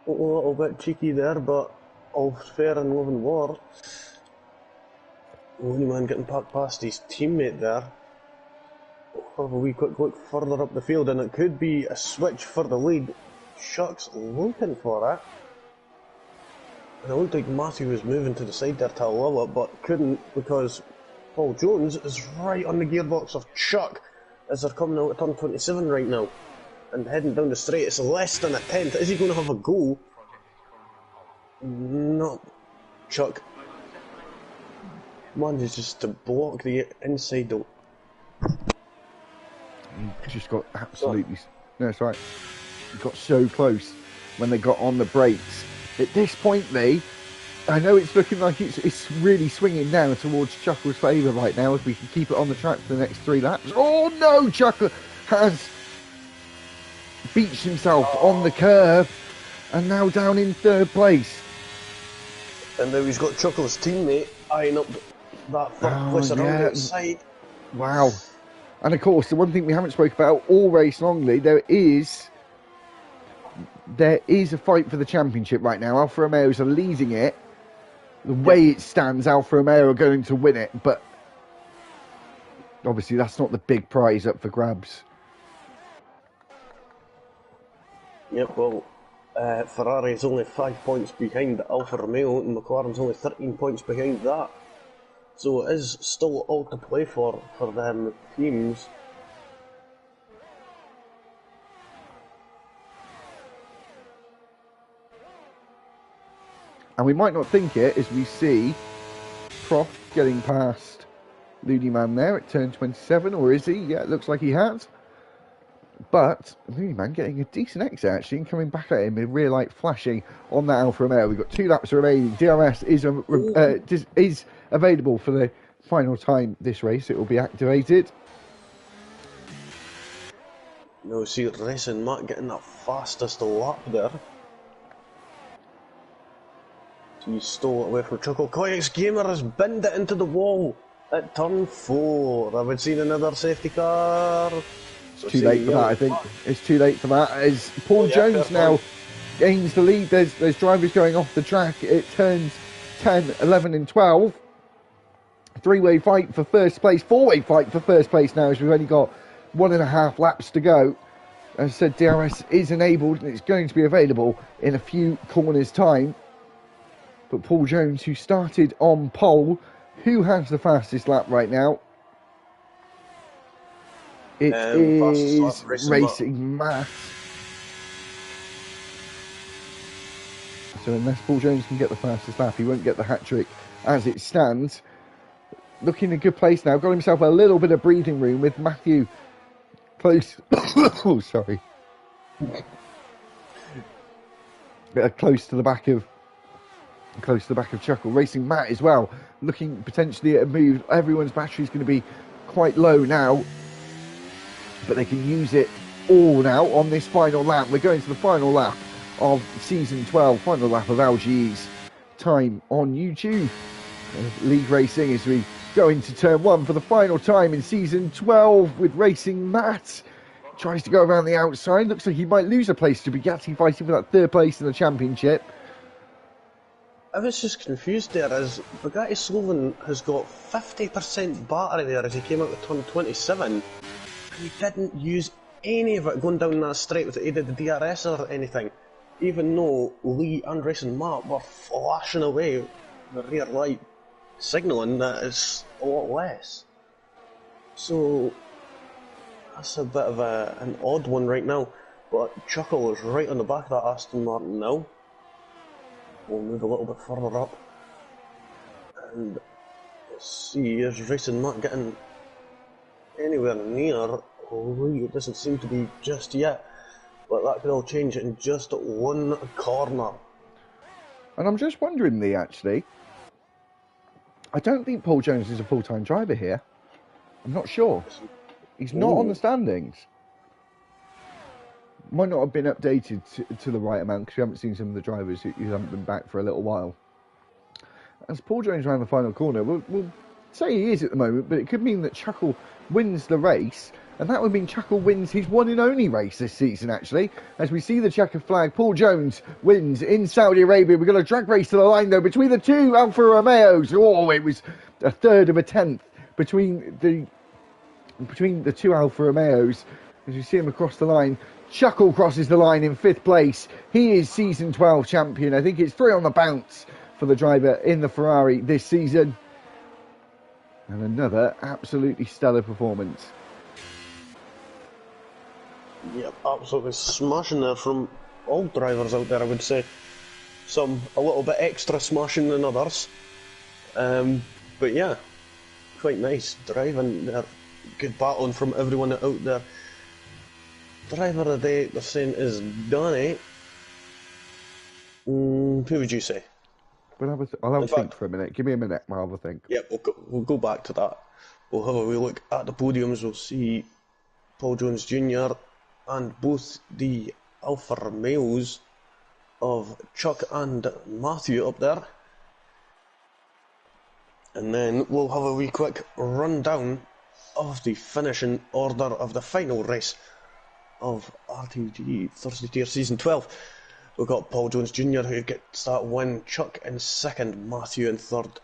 A little bit cheeky there, but all fair and love and war. Looney Man getting past his teammate there. Have a wee quick look further up the field, and it could be a switch for the lead. Chuck's looking for it. And it looked like Matthew was moving to the side there to allow it, but couldn't, because Paul Jones is right on the gearbox of Chuck as they're coming out of turn 27 right now. And heading down the straight, it's less than a tenth. Is he going to have a go? No. Chuck manages just to block the inside though. He just got absolutely... No, it's right. He got so close when they got on the brakes. At this point, Lee, I know it's looking like it's really swinging now towards Chuckle's favour right now, if we can keep it on the track for the next 3 laps. Oh no, Chuckle has beached himself on the curve and now down in 3rd place. And now he's got Chuckle's teammate eyeing up that third place around the outside. Wow. And of course, the one thing we haven't spoke about all race longly, there is a fight for the championship right now. Alfa Romeos are leading it. The way it stands, Alfa Romeo are going to win it, but obviously that's not the big prize up for grabs. Yep, well, Ferrari is only 5 points behind Alfa Romeo, and McLaren's only 13 points behind that. So it is still all to play for them teams. And we might not think it as we see Prof getting past Looney Man there at turn 27, or is he? Yeah, it looks like he has. But Looney Man getting a decent exit actually, and coming back at him with rear light flashing on that Alfa Romeo. We've got 2 laps remaining. DRS is available for the final time this race. It will be activated. No, see Racing Matt getting that fastest lap there. So he stole it away from Chuckle. Koyak's Gamer has binned it into the wall at turn 4. I would see another safety car. It's too late for that, I think. It's too late for that. As Paul Jones now gains the lead, there's drivers going off the track. It turns 10, 11 and 12. 3-way fight for first place, 4-way fight for first place now, as we've only got 1.5 laps to go. As I said, DRS is enabled and it's going to be available in a few corners' time. But Paul Jones, who started on pole, who has the fastest lap right now? It is Racing Matt. So unless Paul Jones can get the fastest lap, he won't get the hat-trick as it stands. Looking in a good place now. Got himself a little bit of breathing room with Matthew close. Oh, sorry. Close to the back of Chuckle. Racing Matt as well, looking potentially at a move. Everyone's battery is going to be quite low now, but they can use it all now on this final lap. We're going to the final lap of season 12, final lap of LGE's time on YouTube. League Racing as we go into turn 1 for the final time in season 12 with Racing Matt. Tries to go around the outside. Looks like he might lose a place to Bugatti, fighting for that 3rd place in the championship. I was just confused there, as Bugatti Sloven has got 50% battery there as he came out with turn 27, and he didn't use any of it going down that straight with either the DRS or anything, even though Lee and Racing Matt were flashing away the rear light, signalling that it's a lot less. So that's a bit of an odd one right now, but Chuckle is right on the back of that Aston Martin now. We'll move a little bit further up, and let's see, is Racing Matt getting anywhere near Lee? It doesn't seem to be just yet, but that could all change in just one corner. And I'm just wondering, Lee, actually, I don't think Paul Jones is a full-time driver here. I'm not sure. He's not on the standings. Might not have been updated to the right amount because we haven't seen some of the drivers who haven't been back for a little while. As Paul Jones around the final corner, we'll say he is at the moment, but it could mean that Chuckle wins the race, and that would mean Chuckle wins his one and only race this season, actually. As we see the checkered flag, Paul Jones wins in Saudi Arabia. We've got a drag race to the line, though, between the two Alfa Romeos. Oh, it was a third of a tenth between the two Alfa Romeos. As you see him across the line, Chuckle crosses the line in 5th place. He is season 12 champion. I think it's 3 on the bounce for the driver in the Ferrari this season. And another absolutely stellar performance. Yep, absolutely smashing there from all drivers out there, I would say. Some a little bit extra smashing than others. But yeah, quite nice driving there. Good battling from everyone out there. Driver of the day, they're saying, is Danny. Who would you say? I'll have a think for a minute. Give me a minute, I'll have a think. Yeah, we'll go back to that. We'll have a wee look at the podiums. We'll see Paul Jones Jr. and both the Alfa Romeos of Chuck and Matthew up there. And then we'll have a wee quick rundown of the finishing order of the final race of RTG Thursday Tier Season 12. We've got Paul Jones Jr. who gets that win, Chuck in 2nd, Matthew in 3rd,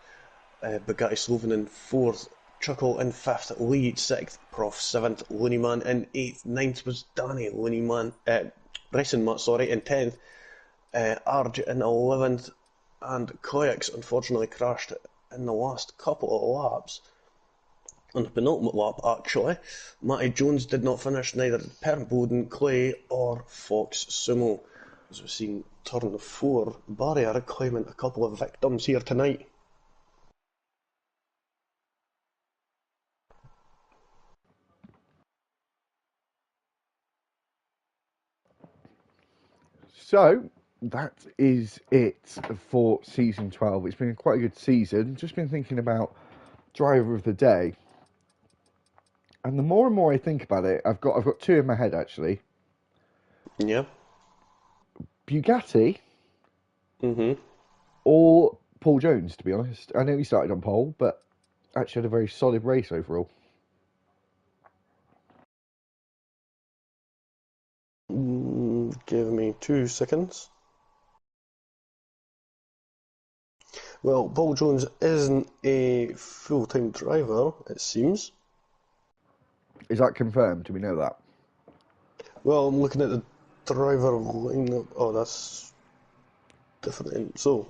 Bugatti Sloven in 4th, Chuckle in 5th, Lee 6th, Prof 7th, Looneyman in 8th, 9th was Danny Racing Matt, in 10th, Arj in 11th, and Koyaks unfortunately crashed in the last couple of laps. On the penultimate lap, actually, Matty Jones did not finish, neither did Per Bowden, Clay, or Fox Sumo. As we've seen turn 4 barrier claiming a couple of victims here tonight. So, that is it for season 12. It's been quite a good season. Just been thinking about driver of the day. And the more and more I think about it, I've got 2 in my head, actually. Yeah. Bugatti or Paul Jones, to be honest. I know he started on pole, but actually had a very solid race overall. Give me 2 seconds. Well, Paul Jones isn't a full-time driver, it seems. Is that confirmed? Do we know that? Well, I'm looking at the driver lineup. Oh, that's different. So,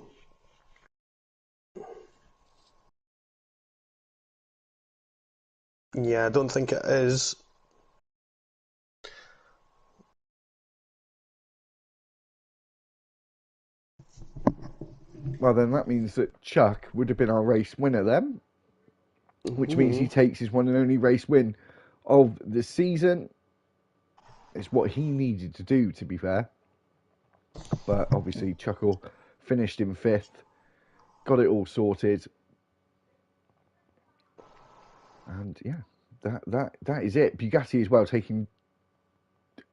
yeah, I don't think it is. Well, then that means that Chuck would have been our race winner then, which means he takes his one and only race win of the season. It's what he needed to do, to be fair. But obviously, Chuckle finished in 5th, got it all sorted, and yeah, that is it. Bugatti as well taking.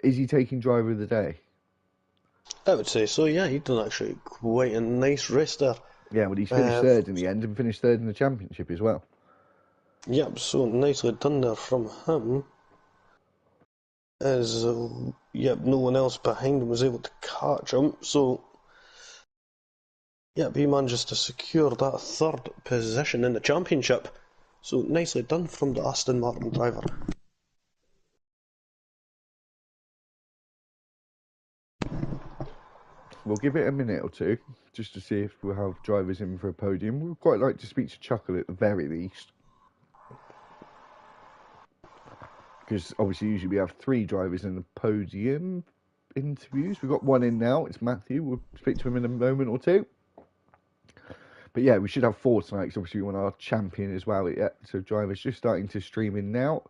Is he taking driver of the day? I would say so, yeah. He done actually quite a nice race there. Yeah, well, he's finished 3rd in the end and finished 3rd in the championship as well. Yep, so nicely done there from him. As, yep, no one else behind him was able to catch him, so yep, he manages to secure that 3rd position in the championship. So nicely done from the Aston Martin driver. We'll give it a minute or two just to see if we'll have drivers in for a podium. We'd quite like to speak to Chuckle at the very least. Because obviously usually we have 3 drivers in the podium interviews. We've got one in now. It's Matthew. We'll speak to him in a moment or two. But yeah, we should have 4 tonight because obviously we want our champion as well. Yeah, so drivers just starting to stream in now.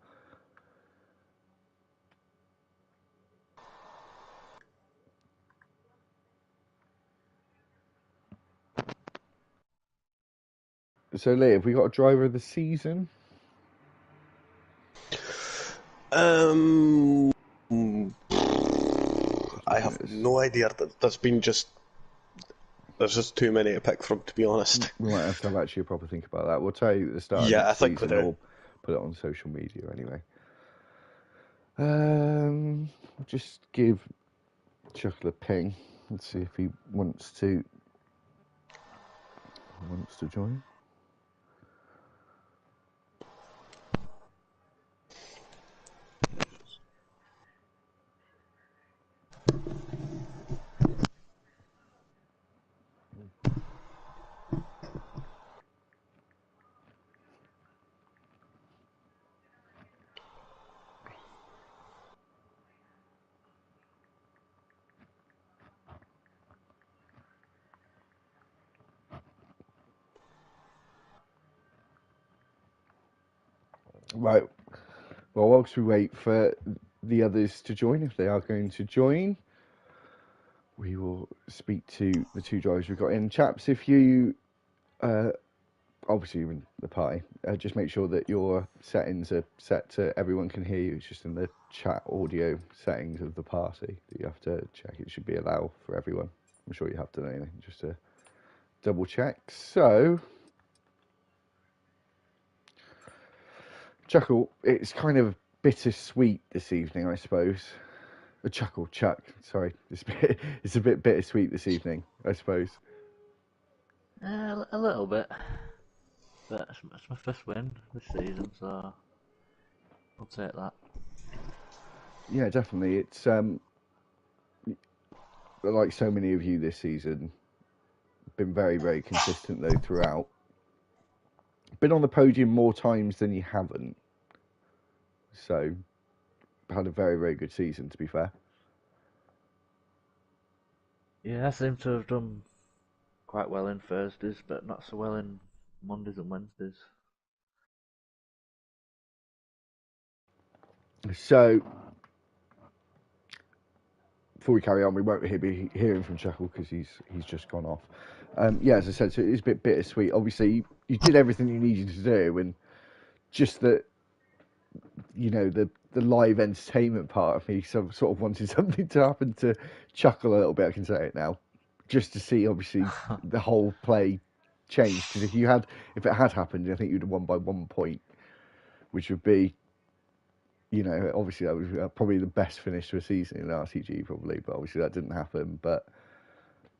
So Lee, have we got a driver of the season? I have no idea. There's just too many to pick from, to be honest. We might have to have actually a proper think about that. We'll tell you at the start of Yeah, next I think season. we do. We'll put it on social media anyway. I'll just give Chuckle a ping. Let's see if he wants to join. Right. Well, whilst we wait for the others to join, if they are going to join, we will speak to the 2 drivers we've got in. Chaps, if you, obviously you're in the party, just make sure that your settings are set to everyone can hear you. It's just in the chat audio settings of the party that you have to check. It should be allowed for everyone. I'm sure you have done anything, just to double check. So, Chuckle, it's kind of bittersweet this evening, I suppose. Chuck, sorry. It's a bit bittersweet this evening, I suppose. A little bit. But it's my first win this season, so I'll take that. Yeah, definitely. It's like so many of you this season, been very, very consistent though throughout. Been on the podium more times than you haven't. So, had a very, very good season, to be fair. Yeah, I seem to have done quite well in Thursdays, but not so well in Mondays and Wednesdays. So, before we carry on, we won't be hearing from Chuckle because he's just gone off. Yeah, as I said, so it is a bit bittersweet. Obviously, you did everything you needed to do, and just that, you know, the live entertainment part of me sort of wanted something to happen to Chuckle a little bit. I can say it now, just to see obviously the whole play change. Because if it had happened, I think you'd have won by 1 point, which would be, you know, obviously that was probably the best finish to a season in RTG, probably, but obviously that didn't happen. But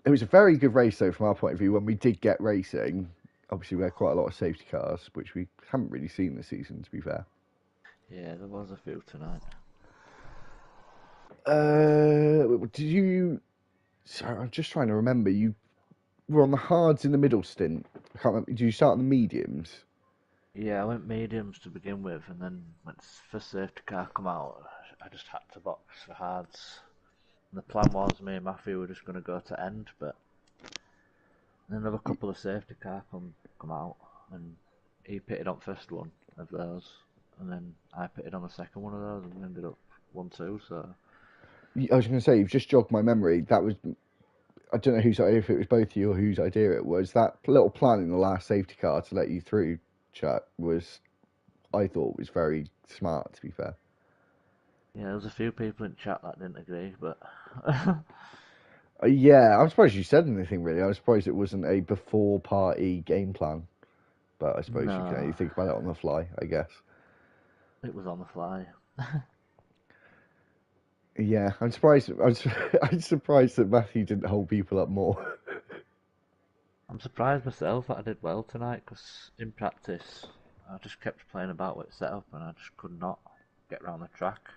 it was a very good race, though, from our point of view. When we did get racing, obviously we had quite a lot of safety cars, which we haven't really seen this season, to be fair. Yeah, there was a few tonight. Did you? Sorry, I'm just trying to remember. You were on the hards in the middle stint. I can't remember. Did you start on the mediums? Yeah, I went mediums to begin with, and then when the first safety car come out, I just had to box for hards. And the plan was me and Matthew were just going to go to end, but then another couple of safety car come out, and he pitted on first one of those, and then I pitted on the second one of those, and ended up 1-2. So I was going to say, you've just jogged my memory. That was, I don't know if it was both of you or whose idea it was. That little plan in the last safety car to let you through, Chuck, I thought was very smart, to be fair. yeah, there was a few people in chat that didn't agree, but Yeah, I'm surprised you said anything, really. I was surprised it wasn't a before-party game plan. But I suppose you can only think about it on the fly, I guess. it was on the fly. Yeah, I'm surprised. I'm surprised that Matthew didn't hold people up more. I'm surprised myself that I did well tonight, because in practice I just kept playing about with setup, and I just could not get around the track.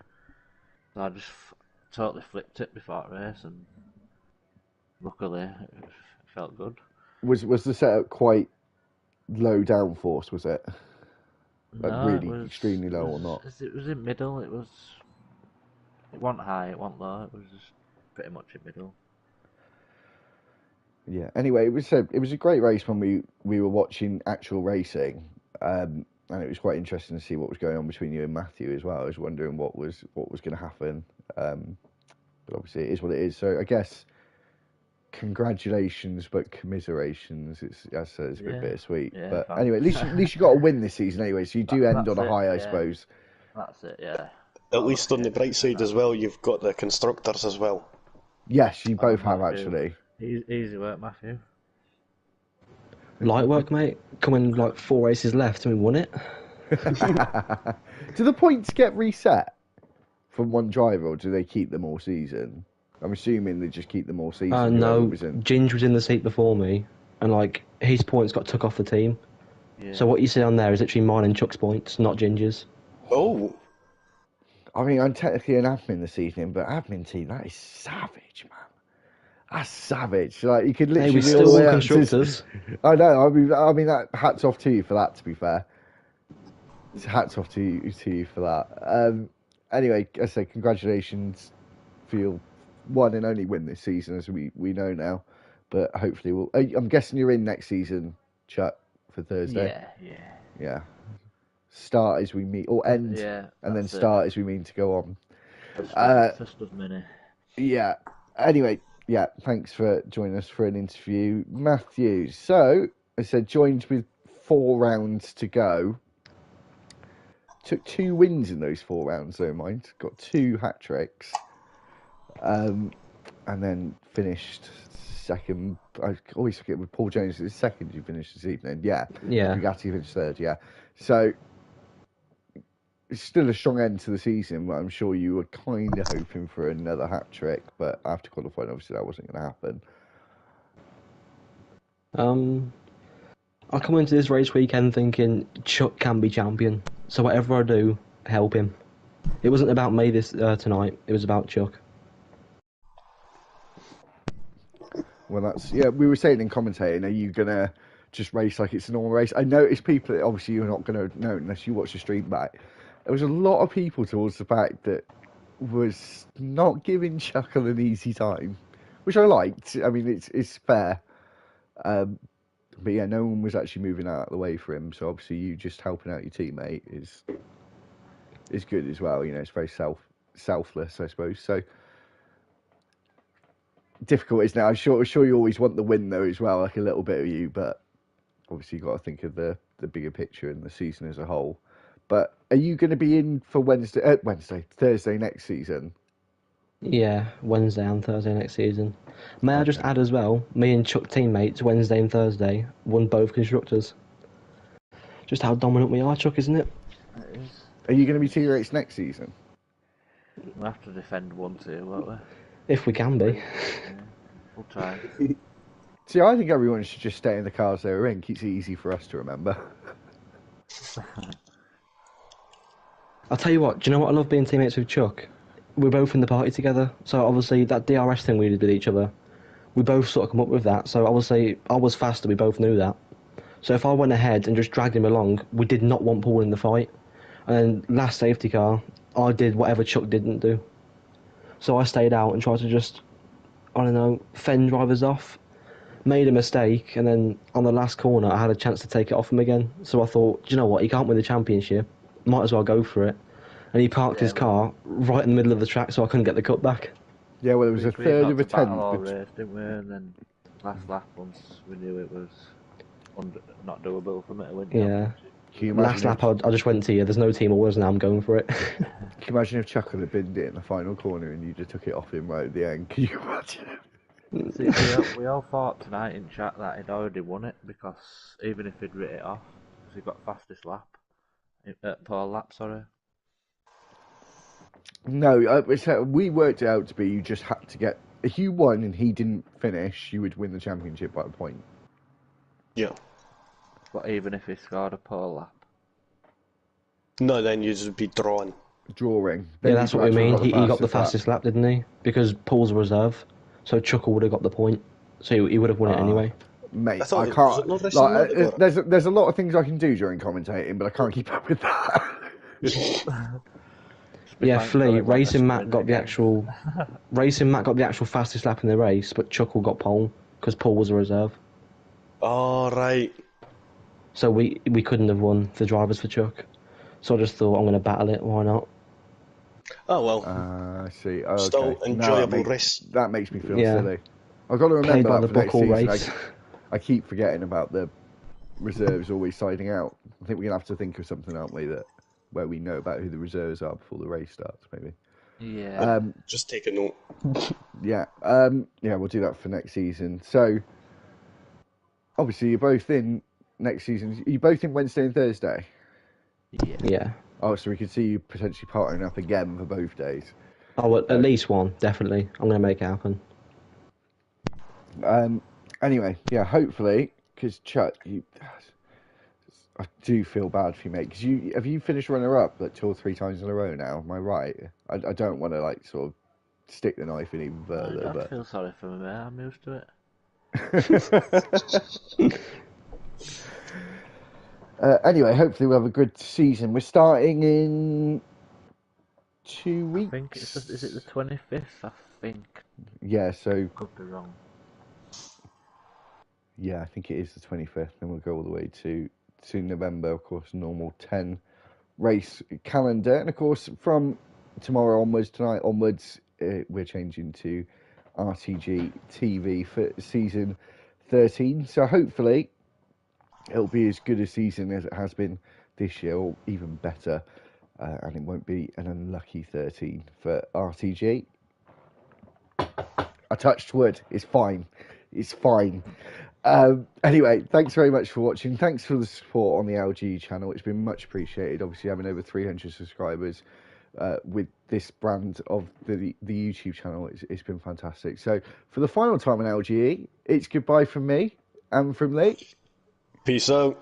So I just totally flipped it before the race, and luckily it felt good. Was the setup quite low downforce? Was it like No, really it was extremely low or not? It was in middle. It wasn't high, it wasn't low. It was just pretty much in middle. Yeah. Anyway, it was a great race when we were watching actual racing, and it was quite interesting to see what was going on between you and Matthew as well. I was wondering what was going to happen, but obviously it is what it is. So I guess congratulations, but commiserations. It's as I said, it's a bit bittersweet. Yeah, but thanks. anyway, at least you got a win this season anyway, so you do end on a high, I suppose. That's it, yeah. At least on the bright side as well, you've got the constructors as well. Yes, you both have Matthew. actually. Easy work, Matthew. Light work, mate. Coming like 4 races left and we won it. Do the points get reset from one driver, or do they keep them all season? I'm assuming they just keep them all season. No, Ginge was in the seat before me, and like his points got took off the team. Yeah. So what you see on there is actually mine and Chuck's points, not Ginger's. Oh, I mean, I'm technically an admin this evening, but admin team, that is savage, man. That's savage. Like you could literally. Hey, we still won constructors. I know. I mean, that hats off to you for that. To be fair, hats off to you for that. Anyway, I say congratulations for your one and only win this season, as we know now. But hopefully, I'm guessing you're in next season, Chuck, for Thursday. Yeah. Start as we meet, or end, and then start as we mean to go on. First of many. Yeah. Anyway, yeah. Thanks for joining us for an interview, Matthew. So I said, joined with 4 rounds to go. Took 2 wins in those 4 rounds, though, mind. Got 2 hat tricks, and then finished second. I always forget with Paul Jones. It's second you finished this evening. Yeah. Bugatti finished third. Yeah. So it's still a strong end to the season, but I'm sure you were kind of hoping for another hat trick, but after qualifying, obviously that wasn't going to happen. I come into this race weekend thinking Chuck can be champion, so whatever I do, help him. It wasn't about me this tonight, it was about Chuck. Well, we were saying in commentating, are you going to just race like it's a normal race? I noticed people, obviously you're not going to know unless you watch the stream back. There was a lot of people towards the back that was not giving Chuckle an easy time, which I liked. I mean, it's fair. But yeah, no one was actually moving out of the way for him. So obviously, you just helping out your teammate is good as well. You know, it's very selfless, I suppose. So difficult, isn't it? I'm sure you always want the win though as well, like a little bit of you. But obviously, you got to think of the bigger picture and the season as a whole. But are you going to be in for Thursday next season? Yeah, Wednesday and Thursday next season. May I just add as well, me and Chuck teammates, Wednesday and Thursday, won both constructors. Just how dominant we are, Chuck, isn't it? It is. Are you going to be teammates next season? We'll have to defend 1-2, won't we? If we can be. Yeah, we'll try. See, I think everyone should just stay in the cars they were in. Keeps it easy for us to remember. I'll tell you what, do you know what I love being teammates with Chuck? We're both in the party together, so obviously that DRS thing we did with each other, we both sort of come up with that, so obviously I was faster, we both knew that. So if I went ahead and just dragged him along, we did not want Paul in the fight. And then last safety car, I did whatever Chuck didn't do. So I stayed out and tried to just, I don't know, fend drivers off. made a mistake, and then on the last corner, I had a chance to take it off him again. So I thought, do you know what? He can't win the championship. Might as well go for it. And he parked his car right in the middle of the track, so I couldn't get the cut back. Yeah, well, it was a We third got of a to battle tenth. all race, didn't we? And then last lap, once we knew it was not doable for me to win. Yeah. Can you Last imagine lap, I just went to you. There's no team orders now. I'm going for it. Can you imagine if Chuck had binned it in the final corner and you just took it off him right at the end? Can you imagine? See, we all thought tonight in chat that he'd already won it, because even if he'd writ it off, because he got fastest lap, pole lap, sorry. No, we worked it out to be you just had to get. If you won and he didn't finish, you would win the championship by a point. Yeah. But even if he scored a pole lap. No, then you'd be drawn. Drawing. Yeah, that's what I mean. He got the fastest fastest lap, didn't he? Because Paul's a reserve. So Chuckle would have got the point. So he would have won it anyway. Mate, I I thought can't. was it not racing mode? There's a lot of things I can do during commentating, but I can't keep up with that. Yeah, Flea, Going like a Racing Matt sprint got the again. actual fastest lap in the race, but Chuckle got pole because Paul was a reserve. Oh, right. So we couldn't have won the drivers for Chuck. So I just thought I'm going to battle it. Why not? Oh, well. I see. Okay. Still enjoyable race. That makes me feel Yeah. silly. I've got to Played remember by that the for book next all season. race. I keep forgetting about the reserves always siding out. I think we're gonna have to think of something, aren't we, where we know about who the reserves are before the race starts, maybe. Yeah. Just take a note. Yeah. We'll do that for next season. So, obviously, you're both in next season. Are you both in Wednesday and Thursday? Yeah. Yeah. Oh, so we could see you potentially partnering up again for both days. Oh, well, at least one, definitely. I'm going to make it happen. Anyway, yeah, hopefully, because Chuck, I do feel bad for you, mate. Because have you finished runner-up like 2 or 3 times in a row now? Am I right? I don't want to like sort of stick the knife in even further, Don't but feel sorry for me, mate. I'm used to it. Anyway, hopefully we'll have a good season. We're starting in 2 weeks. I think is it the 25th? I think. Yeah, so Could be wrong. yeah, I think it is the 25th. Then we'll go all the way to November, of course, normal 10 race calendar. And of course, from tomorrow onwards, tonight onwards, we're changing to RTG TV for season 13. So hopefully it'll be as good a season as it has been this year, or even better. And it won't be an unlucky 13 for RTG. I touched wood. It's fine. It's fine. Anyway, thanks very much for watching. Thanks for the support on the LGE channel. It's been much appreciated. Obviously, having over 300 subscribers with this brand of the YouTube channel, it's been fantastic. So, for the final time in LGE, it's goodbye from me and from Lee. Peace out.